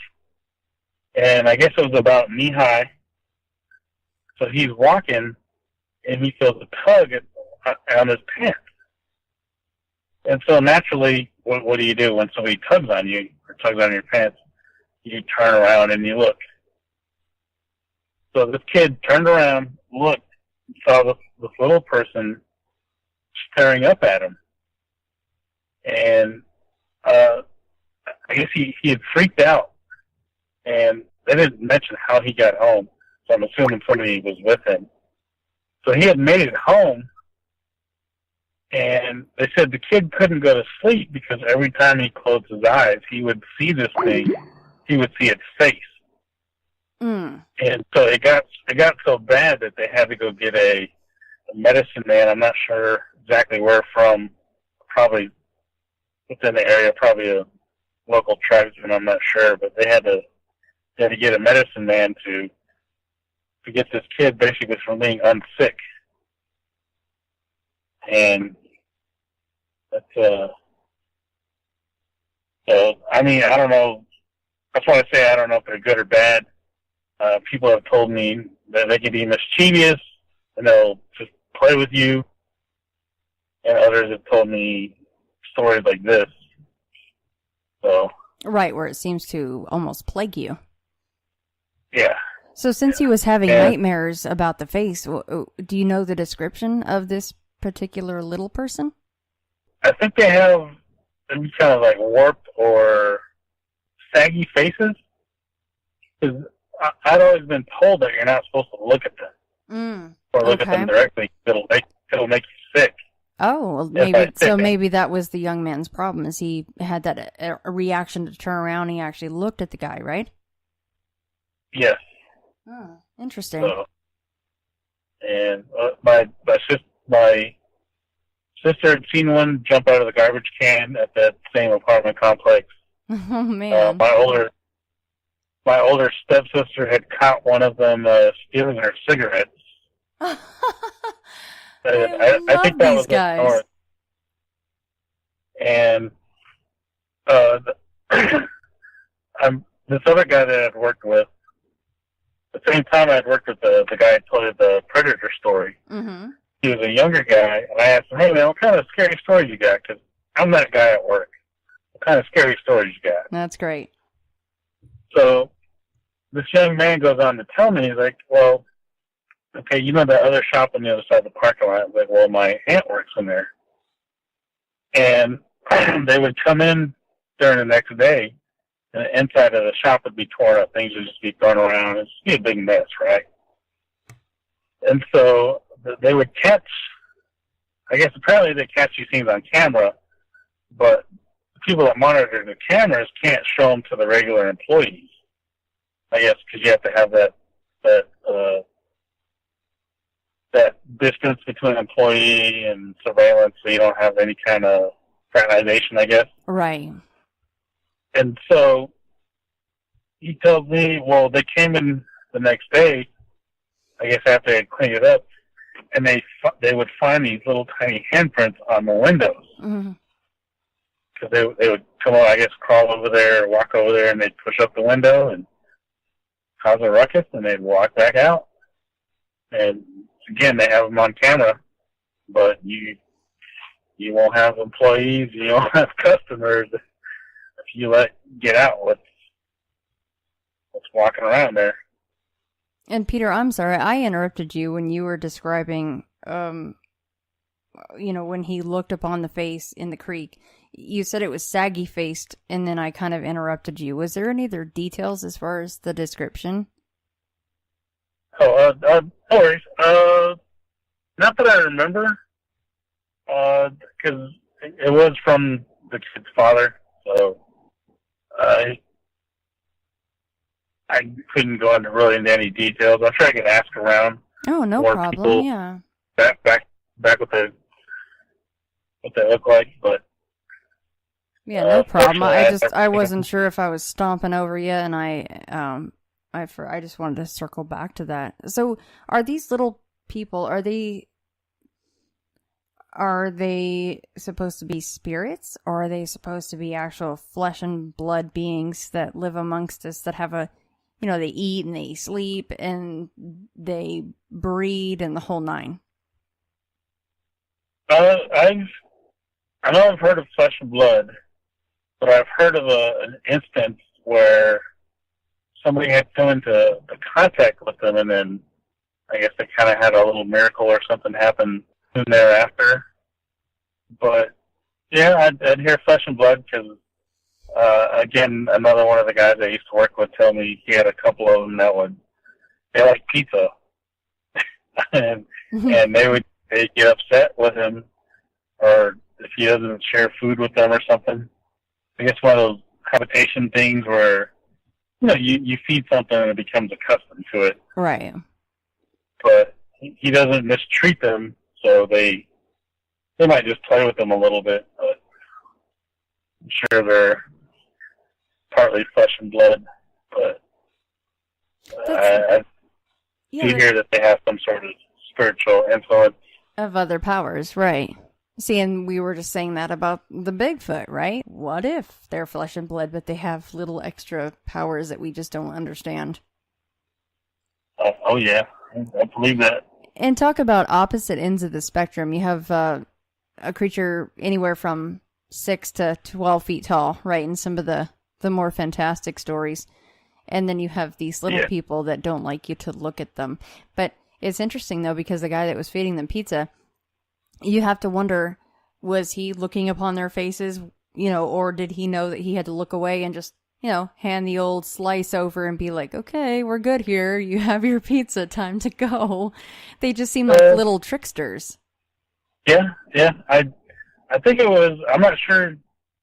And I guess it was about knee-high. So he's walking, and he feels a tug on his pants. And so naturally, what do you do when somebody tugs on you or tugs on your pants? You turn around and you look. So this kid turned around, looked, saw this little person staring up at him. And I guess he had freaked out. And they didn't mention how he got home, so I'm assuming somebody was with him. So he had made it home, and they said the kid couldn't go to sleep because every time he closed his eyes, he would see this thing. He would see its face. And so it got so bad that they had to go get a medicine man. I'm not sure exactly where from, probably within the area, probably a local tribesman, I'm not sure, but they had to they had to get a medicine man to get this kid basically from being unsick. And that's, so, I mean, I don't know. That's why I say I don't know if they're good or bad. People have told me that they can be mischievous and they'll just play with you. And others have told me stories like this. So. Right, where it seems to almost plague you. Yeah. So since he was having nightmares about the face, do you know the description of this particular little person? I think they have kind of like warped or saggy faces. Because I'd always been told that you're not supposed to look at them. Or look at them directly. It'll make you sick. Oh, well, maybe that was the young man's problem, is he had that a reaction to turn around and he actually looked at the guy, right? Yes. Oh, interesting. So, and my sister had seen one jump out of the garbage can at that same apartment complex. Oh man! My older stepsister had caught one of them stealing her cigarettes. I think that was up north. And this other guy that I'd worked with, at the same time I'd worked with the guy who told you the Predator story. Mm-hmm. He was a younger guy, and I asked him, "Hey man, what kind of scary stories you got? Because I'm that guy at work. What kind of scary stories you got?" That's great. So this young man goes on to tell me, he's like, "Well, okay, you know that other shop on the other side of the parking lot?" I was like, "Well, my aunt works in there." And they would come in during the next day, and the inside of the shop would be torn up. Things would just be thrown around. It'd just be a big mess, right? And so they would catch, I guess apparently they catch these things on camera, but the people that monitor the cameras can't show them to the regular employees. I guess because you have to have that distance between employee and surveillance, so you don't have any kind of fraternization, I guess. Right. And so he tells me, well, they came in the next day, I guess after they had cleaned it up, and they would find these little tiny handprints on the windows. Mm-hmm. Because they would come over, I guess, crawl over there, walk over there, and they'd push up the window and cause a ruckus, and they'd walk back out. And again, they have them on camera, but you won't have employees, you won't have customers if you get out what's walking around there. And Peter, I'm sorry, I interrupted you when you were describing, when he looked upon the face in the creek. You said it was saggy-faced, and then I kind of interrupted you. Was there any other details as far as the description? Oh, no worries. Not that I remember, because it was from the kid's father, so I couldn't go into any details. I'm sure I could ask around. Oh, no problem. Yeah. Back what they look like, but yeah, no problem. I wasn't sure if I was stomping over you, and I just wanted to circle back to that. So, are these little people? Are they supposed to be spirits, or are they supposed to be actual flesh and blood beings that live amongst us, that have they eat and they sleep and they breed and the whole nine? I know I've heard of flesh and blood, but I've heard of an instance where somebody had come into contact with them, and then I guess they kind of had a little miracle or something happen soon thereafter. But yeah, I'd hear flesh and blood because, again, another one of the guys I used to work with told me he had a couple of them they like pizza, and they'd get upset with him, or if he doesn't share food with them or something. I guess one of those habitation things where you feed something and it becomes accustomed to it. Right. But he doesn't mistreat them, so they might just play with them a little bit, but I'm sure they're partly flesh and blood. But I do hear that they have some sort of spiritual influence. Of other powers, right. See, and we were just saying that about the Bigfoot, right? What if they're flesh and blood, but they have little extra powers that we just don't understand? Oh, yeah. I believe that. And talk about opposite ends of the spectrum. You have a creature anywhere from 6 to 12 feet tall, right, in some of the more fantastic stories. And then you have these little people that don't like you to look at them. But it's interesting, though, because the guy that was feeding them pizza, you have to wonder, was he looking upon their faces, or did he know that he had to look away and just, hand the old slice over and be like, okay, we're good here. You have your pizza, time to go. They just seem like little tricksters. Yeah. I think it was, I'm not sure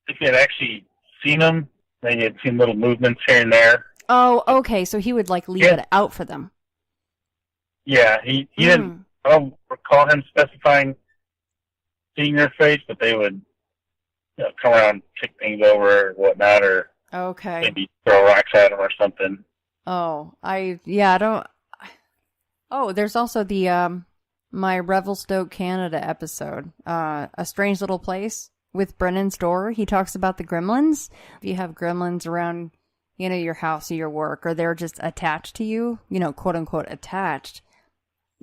if he had actually seen them. Maybe had seen little movements here and there. Oh, okay. So he would leave it out for them. Yeah, he didn't, I don't recall him specifying seeing their face, but they would come around, kick things over or whatnot, or maybe throw rocks at him or something. Oh, I don't. Oh, there's also the my Revelstoke, Canada episode, A Strange Little Place with Brennan Storr. He talks about the gremlins. If you have gremlins around, your house or your work, or they're just attached to you, quote unquote attached.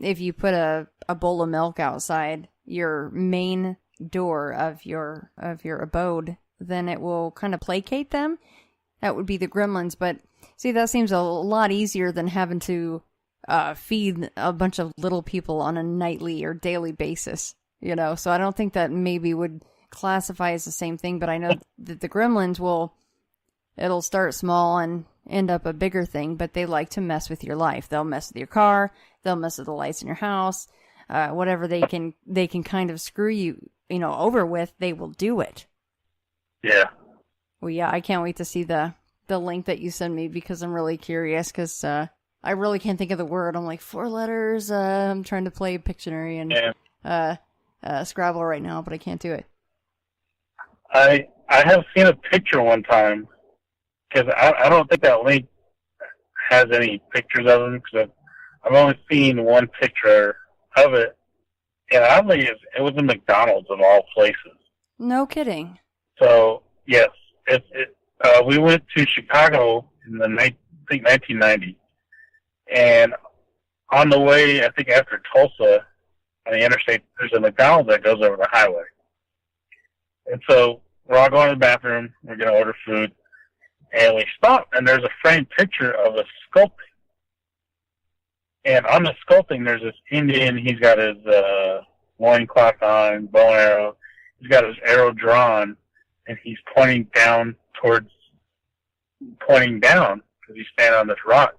If you put a bowl of milk outside your main door of your abode, then it will kind of placate them. That would be the gremlins. But see, that seems a lot easier than having to feed a bunch of little people on a nightly or daily basis, So I don't think that maybe would classify as the same thing, but I know that the gremlins it'll start small and end up a bigger thing, but they like to mess with your life. They'll mess with your car, they'll mess with the lights in your house, whatever they can kind of screw you, over with, they will do it. Yeah. Well, yeah, I can't wait to see the link that you send me, because I'm really curious, because I really can't think of the word. I'm like, 4 letters, I'm trying to play Pictionary and Scrabble right now, but I can't do it. I have seen a picture one time, because I don't think that link has any pictures of them, because I've only seen one picture of it, and oddly, it was in McDonald's of all places. No kidding. So, yes, we went to Chicago in I think 1990, and on the way, I think after Tulsa, on the interstate, there's a McDonald's that goes over the highway. And so we're all going to the bathroom, we're going to order food, and we stop, and there's a framed picture of a sculpting. And on the sculpting, there's this Indian. He's got his loincloth on, bow and arrow. He's got his arrow drawn, and he's pointing down because he's standing on this rock.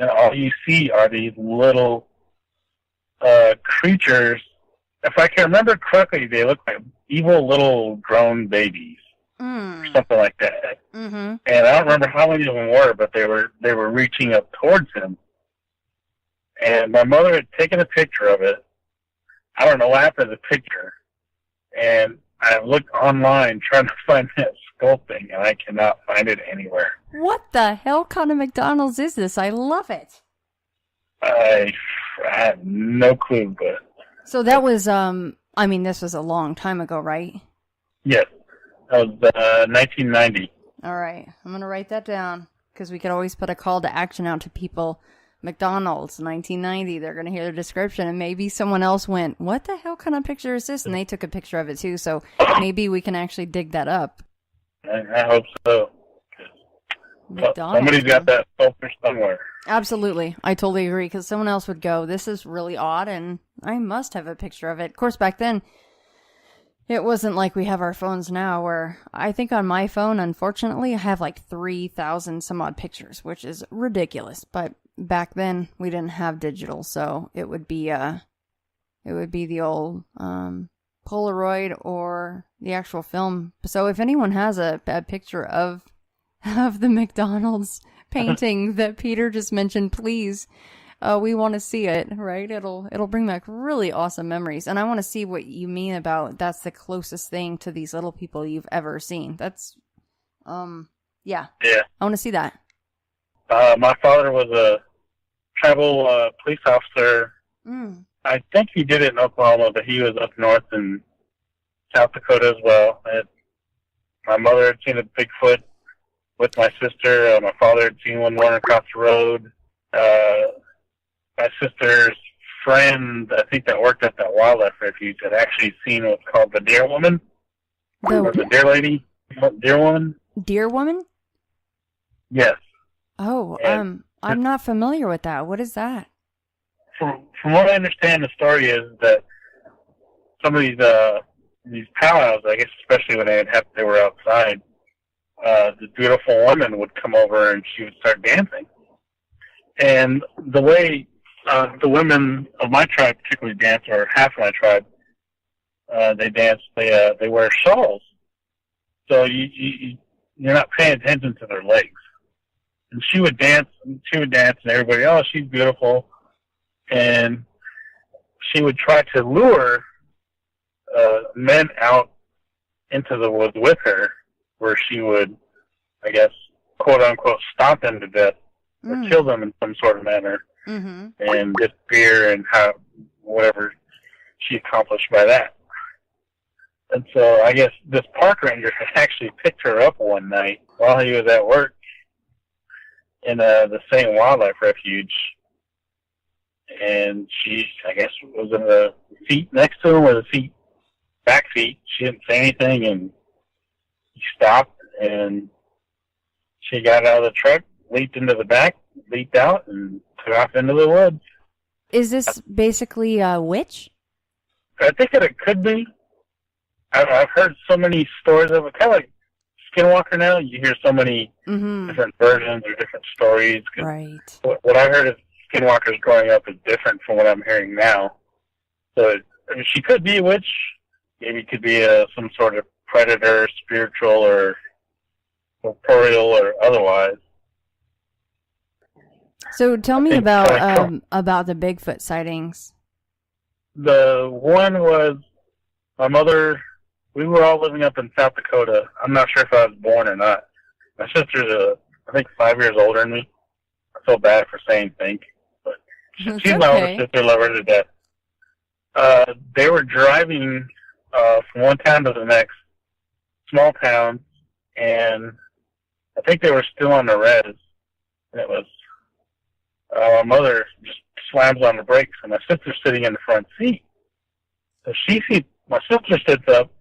And all you see are these little creatures. If I can remember correctly, they look like evil little drone babies. Or something like that. Mm-hmm. And I don't remember how many of them were, but they were reaching up towards him. And my mother had taken a picture of it. I don't know what happened to the picture. And I looked online trying to find that sculpting, and I cannot find it anywhere. What the hell kind of McDonald's is this? I love it. I have no clue, but... So that was, this was a long time ago, right? Yes. That was 1990. All right. I'm going to write that down, because we could always put a call to action out to people. McDonald's, 1990. They're going to hear the description, and maybe someone else went, what the hell kind of picture is this? And they took a picture of it, too. So maybe we can actually dig that up. I hope so. Somebody's got that sculpture somewhere. Absolutely. I totally agree, because someone else would go, this is really odd, and I must have a picture of it. Of course, back then, it wasn't like we have our phones now, where I think on my phone, unfortunately, I have 3,000 some odd pictures, which is ridiculous. But back then, we didn't have digital, so it would be the old Polaroid or the actual film. So if anyone has a picture of the McDonald's painting that Peter just mentioned, please. We want to see it, right? It'll bring back really awesome memories. And I want to see what you mean about that's the closest thing to these little people you've ever seen. That's, yeah. I want to see that. My father was tribal police officer. Mm. I think he did it in Oklahoma, but he was up north in South Dakota as well. And my mother had seen a Bigfoot with my sister. My father had seen one running across the road. My sister's friend, I think that worked at that wildlife refuge, had actually seen what's called the deer woman. Or the deer lady. Deer woman. Deer woman? Yes. Oh, I'm not familiar with that. What is that? From what I understand, the story is that some of these powwows, I guess, especially when they were outside, the beautiful woman would come over and she would start dancing. And the way the women of my tribe particularly dance, or half of my tribe, they dance. They wear shawls, so you're not paying attention to their legs. And she would dance, and everybody, oh, she's beautiful. And she would try to lure men out into the woods with her, where she would, I guess, quote unquote, stomp them to death or kill them in some sort of manner, and disappear and have whatever she accomplished by that. And so I guess this park ranger had actually picked her up one night while he was at work in the same wildlife refuge. And she, I guess, was in the seat next to him, or the back seat. She didn't say anything, and he stopped, and she got out of the truck, leaped into the back, leaped out, and took off into the woods. Is this basically a witch? I think that it could be. I've heard so many stories of it, kind of like Skinwalker now. You hear so many different versions or different stories. Right. What I heard of Skinwalkers growing up is different from what I'm hearing now. So she could be a witch. Maybe it could be some sort of predator, spiritual or corporeal or otherwise. So tell me about the Bigfoot sightings. The one was my mother. We were all living up in South Dakota. I'm not sure if I was born or not. My sister's, I think, 5 years older than me. I feel bad for saying think, but she's my older sister. Love her to death. They were driving from one town to the next, small town, and I think they were still on the res. And it was my mother just slams on the brakes, and my sister's sitting in the front seat. So my sister sits up,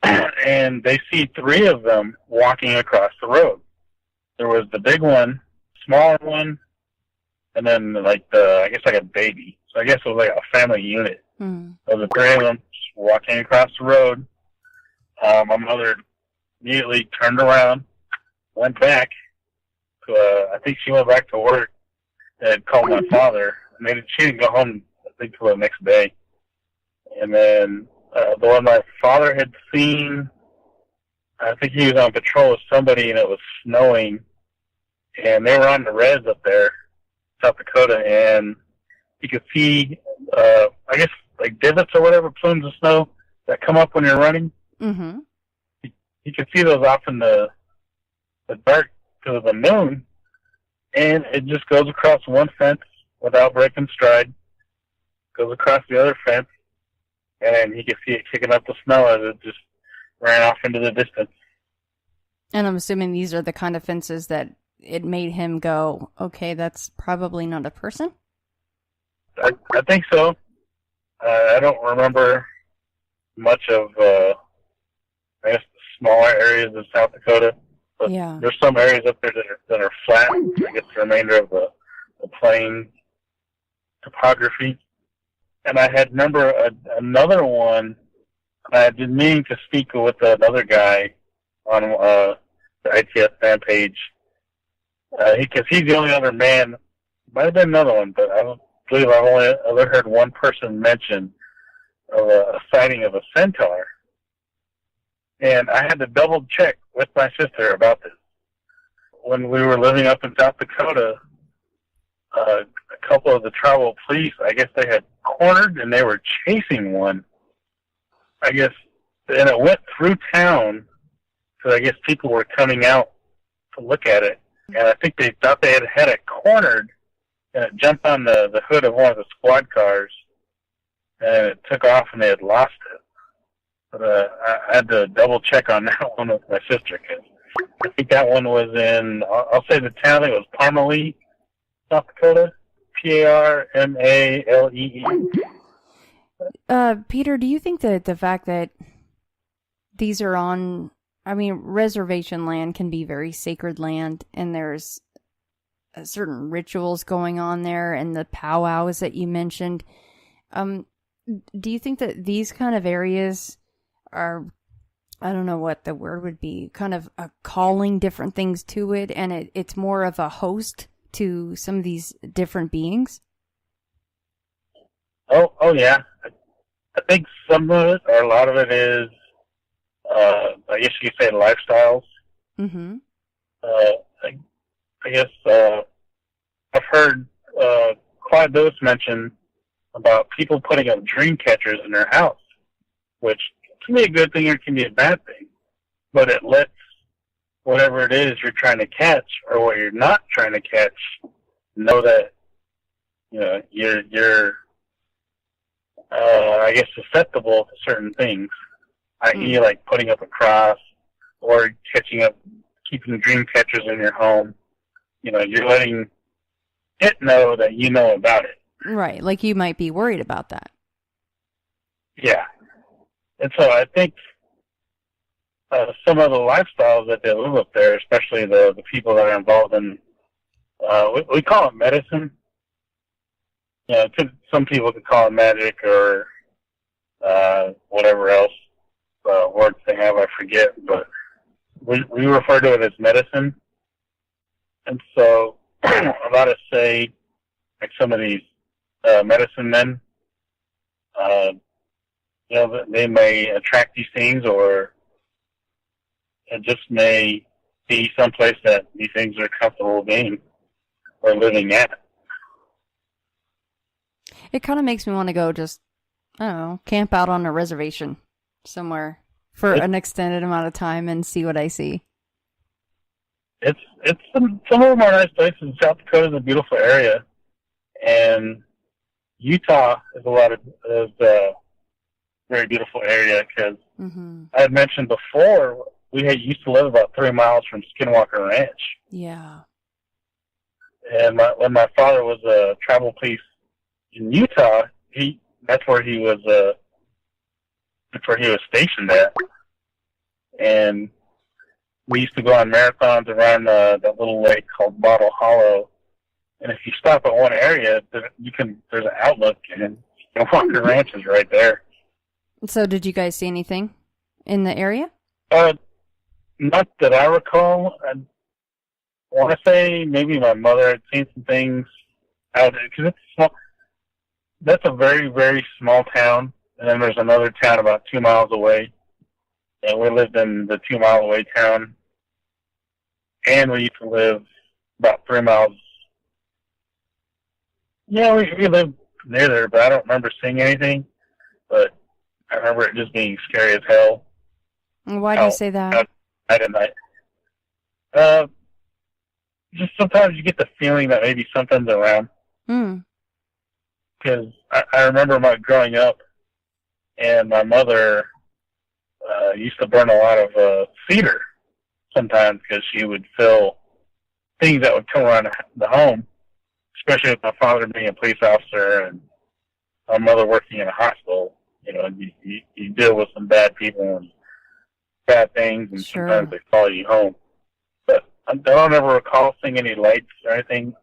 and they see three of them walking across the road. There was the big one, smaller one, and then like a baby. So I guess it was like a family unit. So the three of them just walking across the road. My mother immediately turned around, went back to, I think she went back to work, and called my father. And she didn't go home, I think, till the next day. And then the one my father had seen, I think he was on patrol with somebody, and it was snowing. And they were on the res up there, South Dakota, and you could see, I guess, like divots or whatever, plumes of snow that come up when you're running. Mm-hmm. You could see those off in the dark because of the moon, and it just goes across one fence without breaking stride, goes across the other fence, and you can see it kicking up the snow as it just ran off into the distance. And I'm assuming these are the kind of fences that it made him go, okay, that's probably not a person? I think so. I don't remember much of, I guess, the smaller areas of South Dakota. But there's some areas up there that are flat. I guess the remainder of the plain topography. And I had another one. I had been meaning to speak with another guy on the ITF fan page. Because he's the only other man. Might have been another one, but I believe I've only ever heard one person mention of a sighting of a centaur. And I had to double check with my sister about this. When we were living up in South Dakota, a couple of the tribal police, I guess they had cornered and they were chasing one. I guess, and it went through town, because I guess people were coming out to look at it. And I think they thought they had it cornered, and it jumped on the hood of one of the squad cars, and it took off, and they had lost it. But I had to double check on that one with my sister, because I think that one was in, I'll say the town, I think it was Parmalee, South Dakota. Parmalee. Peter, do you think that the fact that these are on, I mean, reservation land can be very sacred land, and there's certain rituals going on there, and the powwows that you mentioned, do you think that these kind of areas are, I don't know what the word would be, kind of calling different things to it, and it's more of a host to some of these different beings? Oh yeah. I think some of it, or a lot of it is, I guess you could say lifestyles. Mm-hmm. I guess I've heard Clyde Lewis mention about people putting up dream catchers in their house, which can be a good thing or it can be a bad thing, but it lets whatever it is you're trying to catch or what you're not trying to catch know that, you know, you're I guess susceptible to certain things, i.e. like putting up a cross or keeping dream catchers in your home. You know, you're letting it know that you know about it. Right, like you might be worried about that. Yeah. And so I think some of the lifestyles that they live up there, especially the people that are involved in, we call it medicine. You know, some people could call it magic or whatever else words they have, I forget, but we refer to it as medicine. And so a lot of say, like some of these medicine men, you know, they may attract these things, or it just may be someplace that these things are comfortable being or living at. It kind of makes me want to go just, I don't know, camp out on a reservation somewhere for an extended amount of time and see what I see. It's some of them are nice places. South Dakota is a beautiful area, and Utah is a very beautiful area because I had mentioned before we used to live about 3 miles from Skinwalker Ranch. Yeah. And when my father was a travel police in Utah, that's where he was stationed at, and we used to go on marathons around that little lake called Bottle Hollow. And if you stop at one area, there's an outlook, and Skinwalker Ranch is right there. So did you guys see anything in the area? Not that I recall. I want to say maybe my mother had seen some things out there, because it's small. That's a very, very small town, and then there's another town about 2 miles away, and we lived in the 2 mile away town, and we used to live about 3 miles. Yeah, we lived near there, but I don't remember seeing anything, but I remember it just being scary as hell. Why do you say that? Night and night. Just sometimes you get the feeling that maybe something's around. Because I remember my growing up, and my mother used to burn a lot of cedar sometimes because she would feel things that would come around the home, especially with my father being a police officer and my mother working in a hospital. You know, you deal with some bad people and bad things, and sometimes they follow you home. But I don't ever recall seeing any lights or anything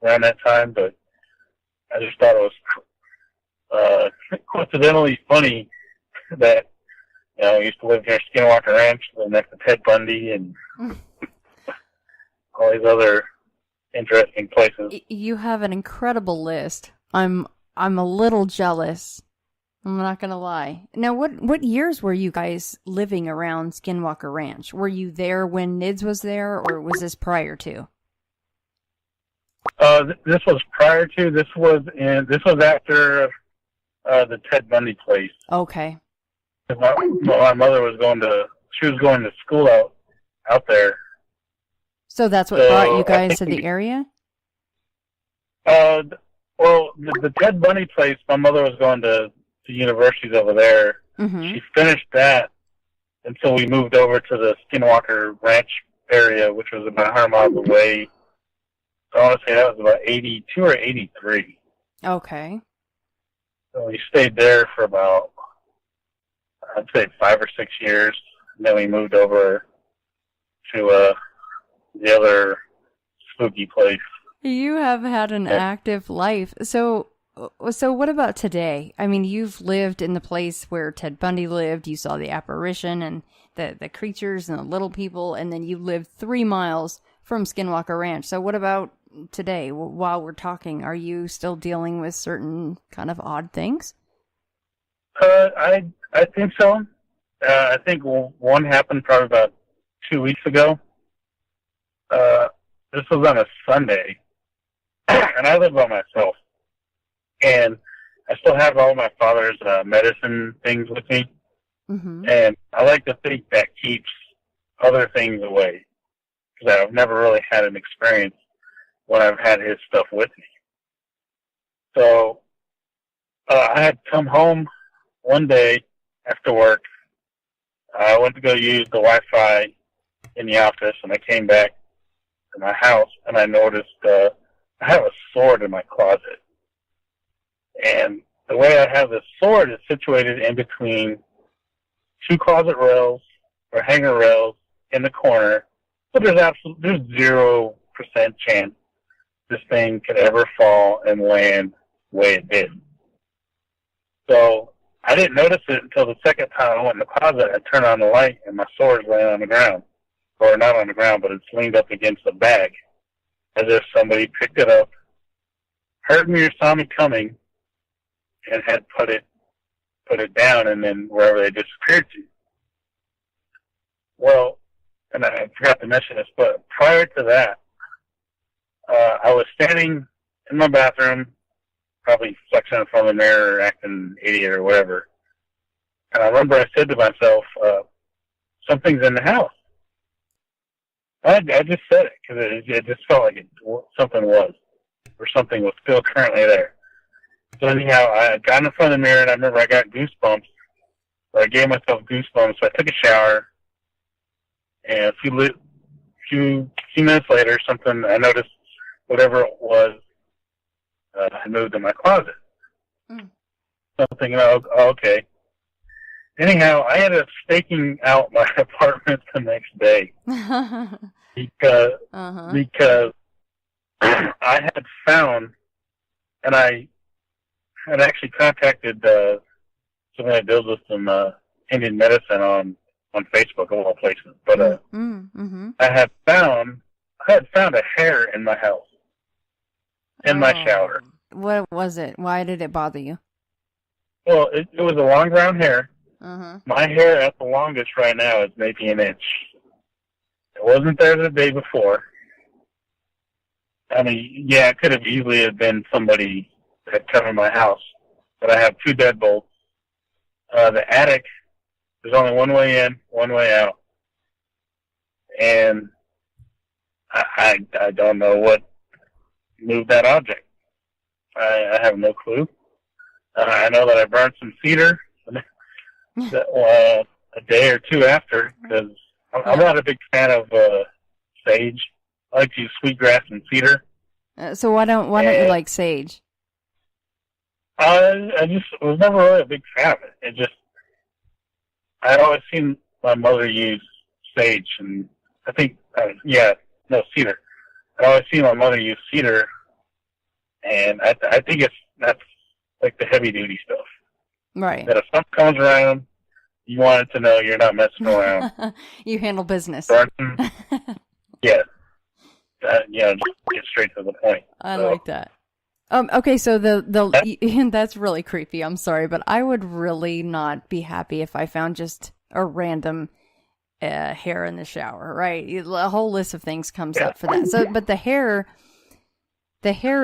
around that time, but I just thought it was coincidentally funny that, you know, I used to live near Skinwalker Ranch, live next to Ted Bundy, and all these other interesting places. You have an incredible list. I'm a little jealous. I'm not gonna lie. Now, what years were you guys living around Skinwalker Ranch? Were you there when NIDS was there, or was this prior to? This was prior to. This was after the Ted Bundy place. Okay. My mother was going to school out there. So that's what brought you guys to the area? Well, the Ted Bundy place, my mother was going to the universities over there. Mm-hmm. She finished that until we moved over to the Skinwalker Ranch area, which was about 100 miles away. So I want to say that was about 82 or 83. Okay. So we stayed there for about, I'd say 5 or 6 years. And then we moved over to the other spooky place. You have had an active life. So what about today? I mean, you've lived in the place where Ted Bundy lived. You saw the apparition and the creatures and the little people, and then you lived 3 miles from Skinwalker Ranch. So what about today? While we're talking, are you still dealing with certain kind of odd things? I think so. I think one happened probably about 2 weeks ago. This was on a Sunday, and I live by myself. And I still have all my father's medicine things with me. Mm-hmm. And I like to think that keeps other things away. Because I've never really had an experience when I've had his stuff with me. So I had come home one day after work. I went to go use the Wi-Fi in the office, and I came back to my house, and I noticed I have a sword in my closet. And the way I have this sword is situated in between 2 closet rails or hanger rails in the corner. So there's 0% chance this thing could ever fall and land the way it did. So I didn't notice it until the second time I went in the closet. I turned on the light, and my sword's laying on the ground. Or not on the ground, but it's leaned up against the bag, as if somebody picked it up, heard me or saw me coming, and had put it down, and then wherever they disappeared to. Well, and I forgot to mention this, but prior to that, I was standing in my bathroom, probably flexing in front of the mirror, acting an idiot or whatever. And I remember I said to myself, something's in the house. I just said it because it just felt like something was, or something was still currently there. So anyhow, I got in front of the mirror, and I remember I got goosebumps. So I gave myself goosebumps. So I took a shower, and a few minutes later, I noticed whatever it was had moved in my closet. So I'm thinking, okay. Anyhow, I ended up staking out my apartment the next day because I had found, and I had actually contacted somebody that deals with some Indian medicine on Facebook, of all places. But I had found a hair in my house, in my shower. What was it? Why did it bother you? Well, it was a long brown hair. My hair at the longest right now is maybe an inch. It wasn't there the day before. I mean, yeah, it could have easily have been somebody that come in my house. But I have 2 deadbolts. The attic, there's only one way in, one way out. And I don't know what moved that object. I have no clue. I know that I burned some cedar a day or 2 after, because I'm not a big fan of sage. I like to use sweetgrass and cedar. So why don't you like sage? I just was never really a big fan of it. I'd always seen my mother use sage, and I think, cedar. I'd always seen my mother use cedar, and I think that's like the heavy duty stuff. Right. That if something comes around, you want it to know you're not messing around. You handle business. Yeah. Just get straight to the point. I like that. Okay, so that's really creepy. I'm sorry, but I would really not be happy if I found just a random hair in the shower. Right, a whole list of things comes up for that. So, but the hair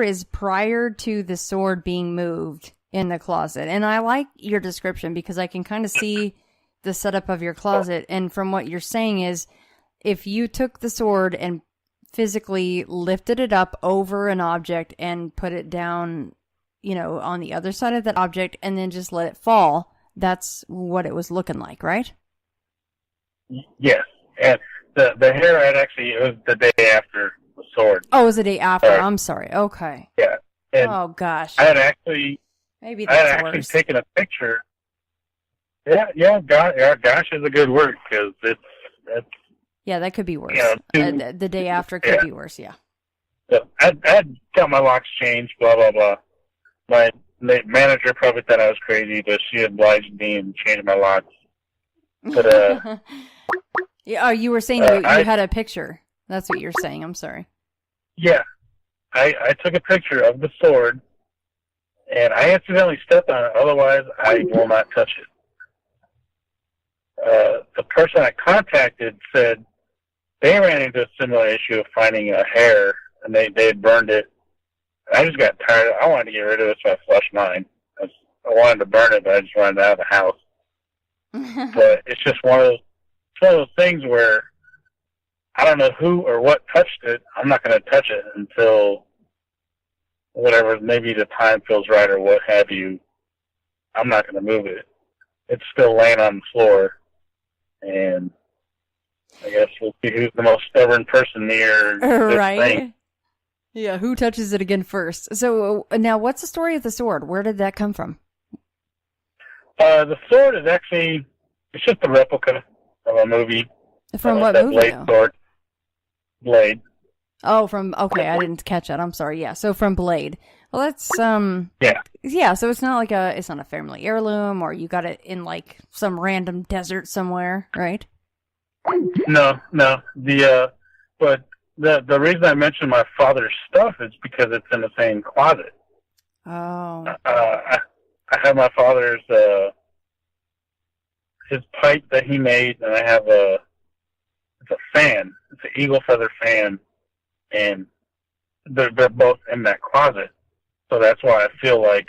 is prior to the sword being moved in the closet, and I like your description because I can kind of see the setup of your closet. And from what you're saying is, if you took the sword and physically lifted it up over an object and put it down, on the other side of that object and then just let it fall. That's what it was looking like, right? Yes. And the hair it was the day after the sword. Oh, it was the day after. I'm sorry. Okay. Yeah. And oh, gosh. I had actually taken a picture. Yeah, gosh is a good word, because it's... Yeah, that could be worse. The day after could be worse, yeah. So I'd got my locks changed, blah, blah, blah. My manager probably thought I was crazy, but she obliged me and changed my locks. But, yeah, you were saying you had a picture. That's what you're saying. I'm sorry. Yeah. I took a picture of the sword, and I accidentally stepped on it. Otherwise, I will not touch it. The person I contacted said they ran into a similar issue of finding a hair, and they had burned it. I just got tired. I wanted to get rid of it, so I flushed mine. I wanted to burn it, but I just wanted it out of the house. But it's just one of those things where I don't know who or what touched it. I'm not going to touch it until whatever, maybe the time feels right or what have you. I'm not going to move it. It's still laying on the floor, and I guess we'll see who's the most stubborn person near this thing. Yeah, who touches it again first? So now, what's the story of the sword? Where did that come from? The sword is actually, it's just a replica of a movie. From what movie? Blade sword. Blade. Oh, okay, I didn't catch that. I'm sorry. Yeah, so from Blade. Well, that's, yeah, so it's not it's not a family heirloom, or you got it in, some random desert somewhere, right? No. But the reason I mentioned my father's stuff is because it's in the same closet. Oh. I have my father's, his pipe that he made, and I have it's a fan. It's an eagle feather fan, and they're both in that closet. So that's why I feel like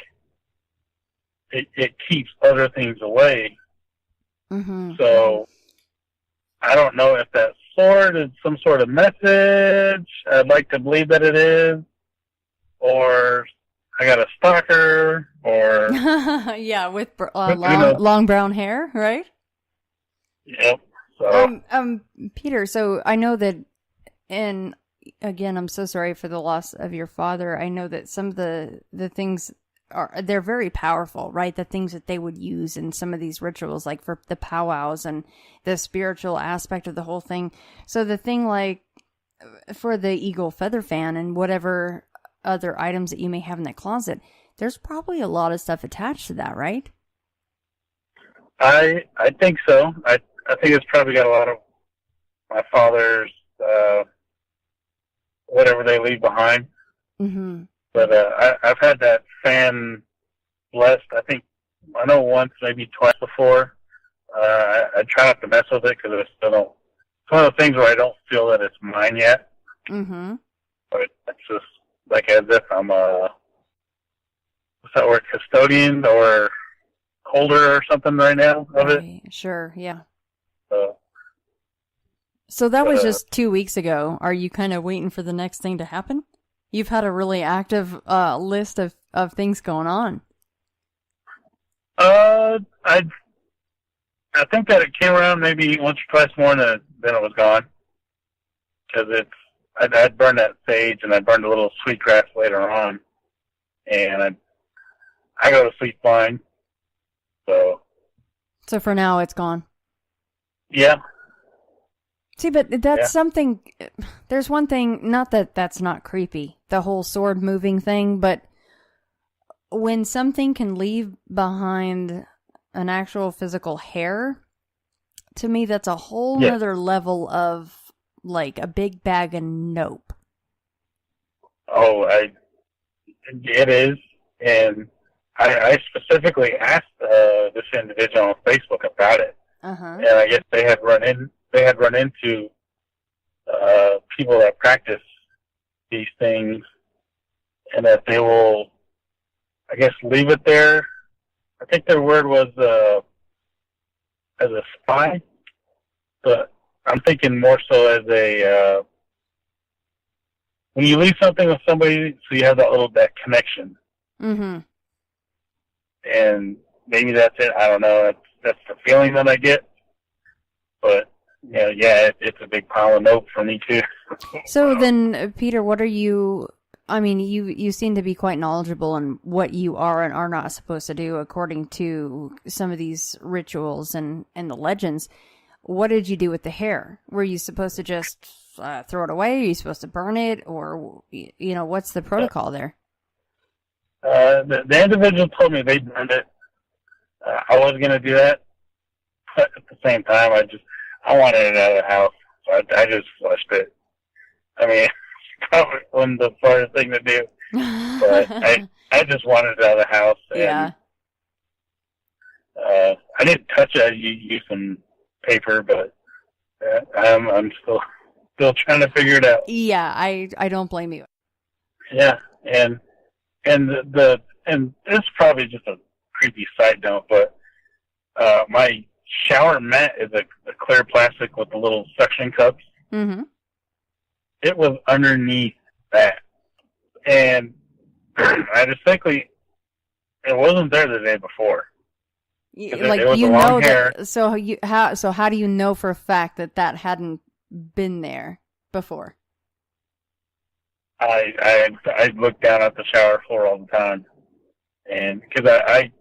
it keeps other things away. Mm-hmm. So I don't know if that sword is some sort of message. I'd like to believe that it is, or I got a stalker, or yeah, with long brown hair, right? Yep. So Peter, so I know that, and again, I'm so sorry for the loss of your father. I know that some of the things they're very powerful, right? The things that they would use in some of these rituals, like for the powwows and the spiritual aspect of the whole thing. So the thing for the eagle feather fan and whatever other items that you may have in that closet, there's probably a lot of stuff attached to that, right? I think so. I think it's probably got a lot of my father's whatever they leave behind. Mm-hmm. But I've had that fan blessed, I know once, maybe twice before. I try not to mess with it because it's one of the things where I don't feel that it's mine yet. Mm-hmm. But it's just as if I'm what's that word, custodian or holder or something right now of it. Sure, yeah. So that was just 2 weeks ago. Are you kind of waiting for the next thing to happen? You've had a really active list of things going on. I think that it came around maybe once or twice more than it was gone. Because I'd burned that sage, and I burned a little sweetgrass later on. And I go to sleep fine. So for now, it's gone. Yeah. See, but that's something, there's one thing, not that that's not creepy, the whole sword moving thing, but when something can leave behind an actual physical hair, to me, that's a whole nother level of, a big bag of nope. Oh, it is, and I specifically asked this individual on Facebook about it, and I guess they had run into people that practice these things, and that they will, I guess, leave it there. I think their word was as a spy, but I'm thinking more so as when you leave something with somebody, so you have that connection. Mm-hmm. And maybe that's it. I don't know. That's the feeling that I get. But yeah, it's a big pile of nope for me too. So then, Peter, what are you? I mean, you seem to be quite knowledgeable on what you are and are not supposed to do according to some of these rituals and the legends. What did you do with the hair? Were you supposed to just throw it away? Are you supposed to burn it? Or, what's the protocol there? The individual told me they burned it. I was going to do that. But at the same time, I wanted it out of the house. So I just flushed it. I mean, probably wasn't the smartest thing to do. But I just wanted it out of the house. And, yeah. I didn't touch it. I used some paper, but I'm still trying to figure it out. Yeah, I don't blame you. Yeah, and this is probably just a creepy side note, but my shower mat is a clear plastic with the little suction cups. Mm-hmm. It was underneath that, and I distinctly it wasn't there the day before. Like it was a long hair. So how do you know for a fact that hadn't been there before? I look down at the shower floor all the time, and because I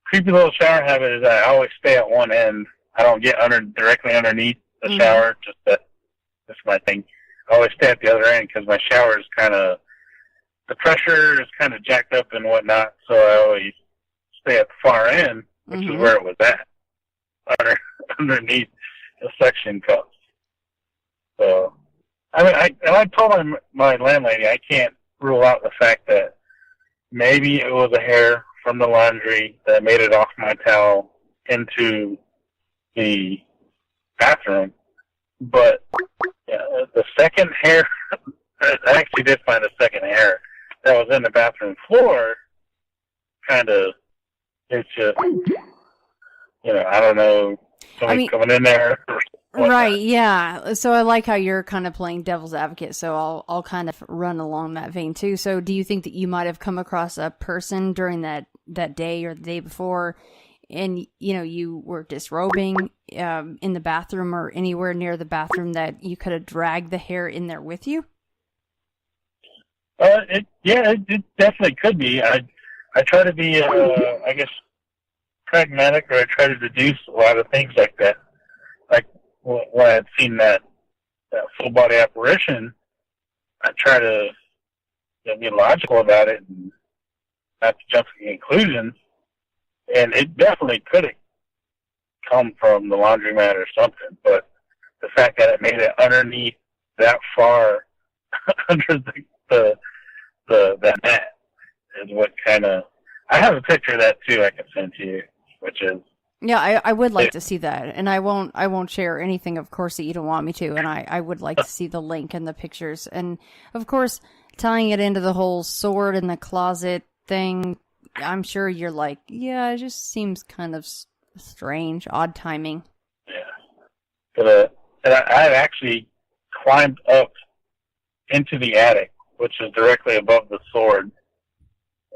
creepy little shower habit is I always stay at one end. I don't get directly underneath the mm-hmm. shower. That's my thing. I always stay at the other end because my shower is the pressure is kind of jacked up and whatnot. So I always stay at the far end, which mm-hmm. is where it was at, underneath the suction cups. So, I mean, I told my landlady I can't rule out the fact that maybe it was a hair from the laundry that made it off my towel into the bathroom. But the second hair, I actually did find a second hair that was in the bathroom floor. It's just, I don't know, somebody coming in there. Right, yeah. So I like how you're kind of playing devil's advocate, so I'll kind of run along that vein too. So do you think that you might have come across a person during that day or the day before, and you were disrobing in the bathroom or anywhere near the bathroom that you could have dragged the hair in there with you? It definitely could be. I try to be, I guess, pragmatic, or I try to deduce a lot of things like that. Like when I had seen that full body apparition, I try to be logical about it and not to jump to conclusions. And it definitely could have come from the laundromat or something, but the fact that it made it underneath that far under the net is what kind of. I have a picture of that too. I can send to you, which is. Yeah, I would like to see that, and I won't share anything, of course, that you don't want me to, and I would like to see the link and the pictures, and of course, tying it into the whole sword in the closet thing. I'm sure you're like, yeah, it just seems kind of strange, odd timing. Yeah, but and I had actually climbed up into the attic, which is directly above the sword,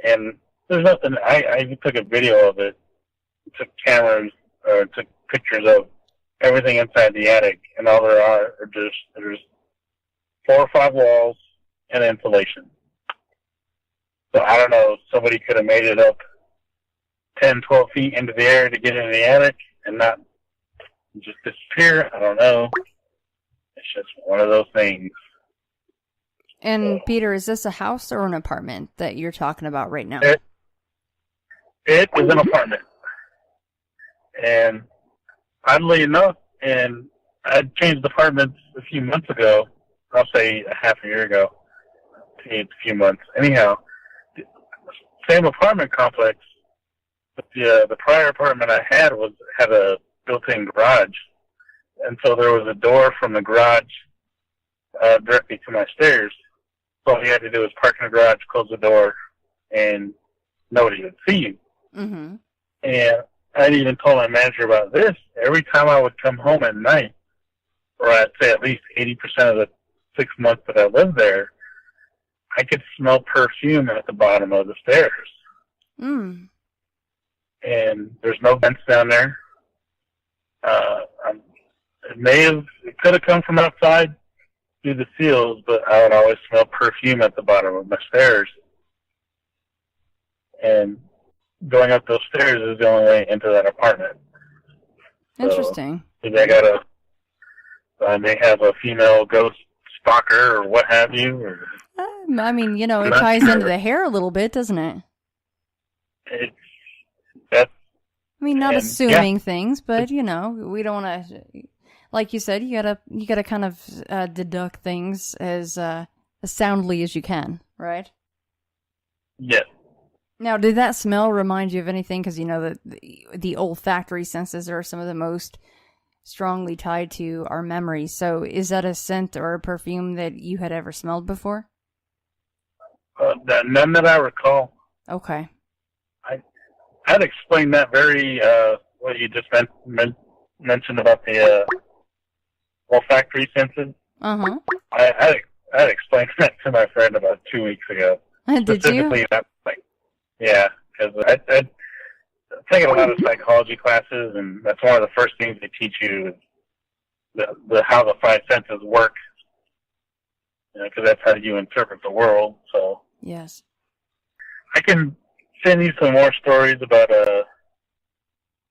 and there's nothing. I even took a video of it, took pictures of everything inside the attic, and all there are there's 4 or 5 walls and insulation. So I don't know, somebody could have made it up 10, 12 feet into the air to get in the attic and not just disappear. I don't know. It's just one of those things. And Peter, is this a house or an apartment that you're talking about right now? It is an apartment. And oddly enough, and I changed apartments a few months ago, I'll say a half a year ago, a few months. Anyhow, same apartment complex, but the prior apartment I had had a built-in garage, and so there was a door from the garage directly to my stairs. So all you had to do was park in the garage, close the door, and nobody would see you. Mm-hmm. And I'd even told my manager about this. Every time I would come home at night, or I'd say at least 80% of the 6 months that I lived there, I could smell perfume at the bottom of the stairs. Mm. And there's no vents down there. It could have come from outside through the seals, but I would always smell perfume at the bottom of my stairs. And going up those stairs is the only way into that apartment. Interesting. So I may have a female ghost stalker or what have you. Or, I mean, it ties into the hair a little bit, doesn't it? Not assuming things, but we don't want to. Like you said, you gotta kind of deduct things as soundly as you can, right? Yeah. Now, did that smell remind you of anything? Because that the olfactory senses are some of the most strongly tied to our memory. So, is that a scent or a perfume that you had ever smelled before? None that I recall. Okay. I'd explain that very what you just mentioned about the olfactory senses. Uh-huh. I'd explained that to my friend about 2 weeks ago. Did you? Yeah, because I'd taken a lot of psychology classes, and that's one of the first things they teach you is how the five senses work. Because that's how you interpret the world. So yes, I can send you some more stories about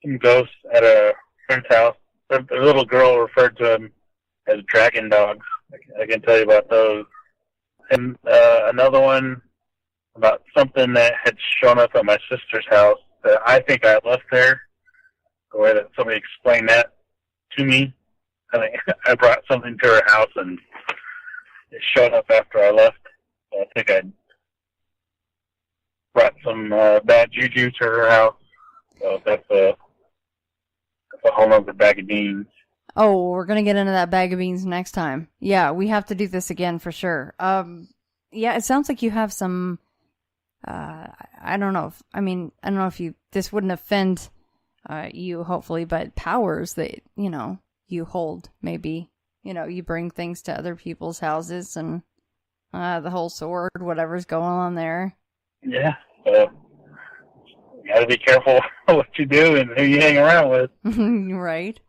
some ghosts at a friend's house. A little girl referred to them as dragon dogs. I can tell you about those. And another one about something that had shown up at my sister's house that I think I left there. The way that somebody explained that to me. I think I brought something to her house and it showed up after I left. I think I brought some bad juju to her house. So that's a whole other bag of beans. Oh, we're going to get into that bag of beans next time. Yeah, we have to do this again for sure. Yeah, it sounds like you have some, I don't know if this wouldn't offend you, hopefully, but powers that, you hold, maybe. You bring things to other people's houses and the whole sword, whatever's going on there. Yeah, you gotta be careful what you do and who you hang around with. Right.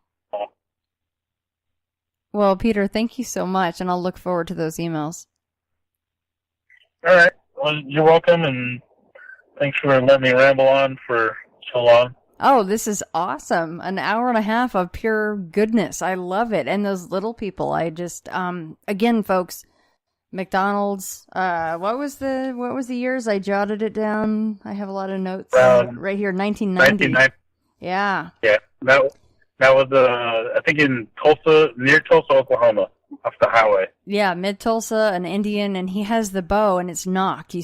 Well, Peter, thank you so much, and I'll look forward to those emails. All right. Well, you're welcome, and thanks for letting me ramble on for so long. Oh, this is awesome. An hour and a half of pure goodness. I love it. And those little people, I just, again, folks, McDonald's, what was the years? I jotted it down. I have a lot of notes right here. 1990. Yeah. Yeah. That was, I think in Tulsa, near Tulsa, Oklahoma, off the highway. Yeah, mid-Tulsa, an Indian, and he has the bow, and it's knocked. You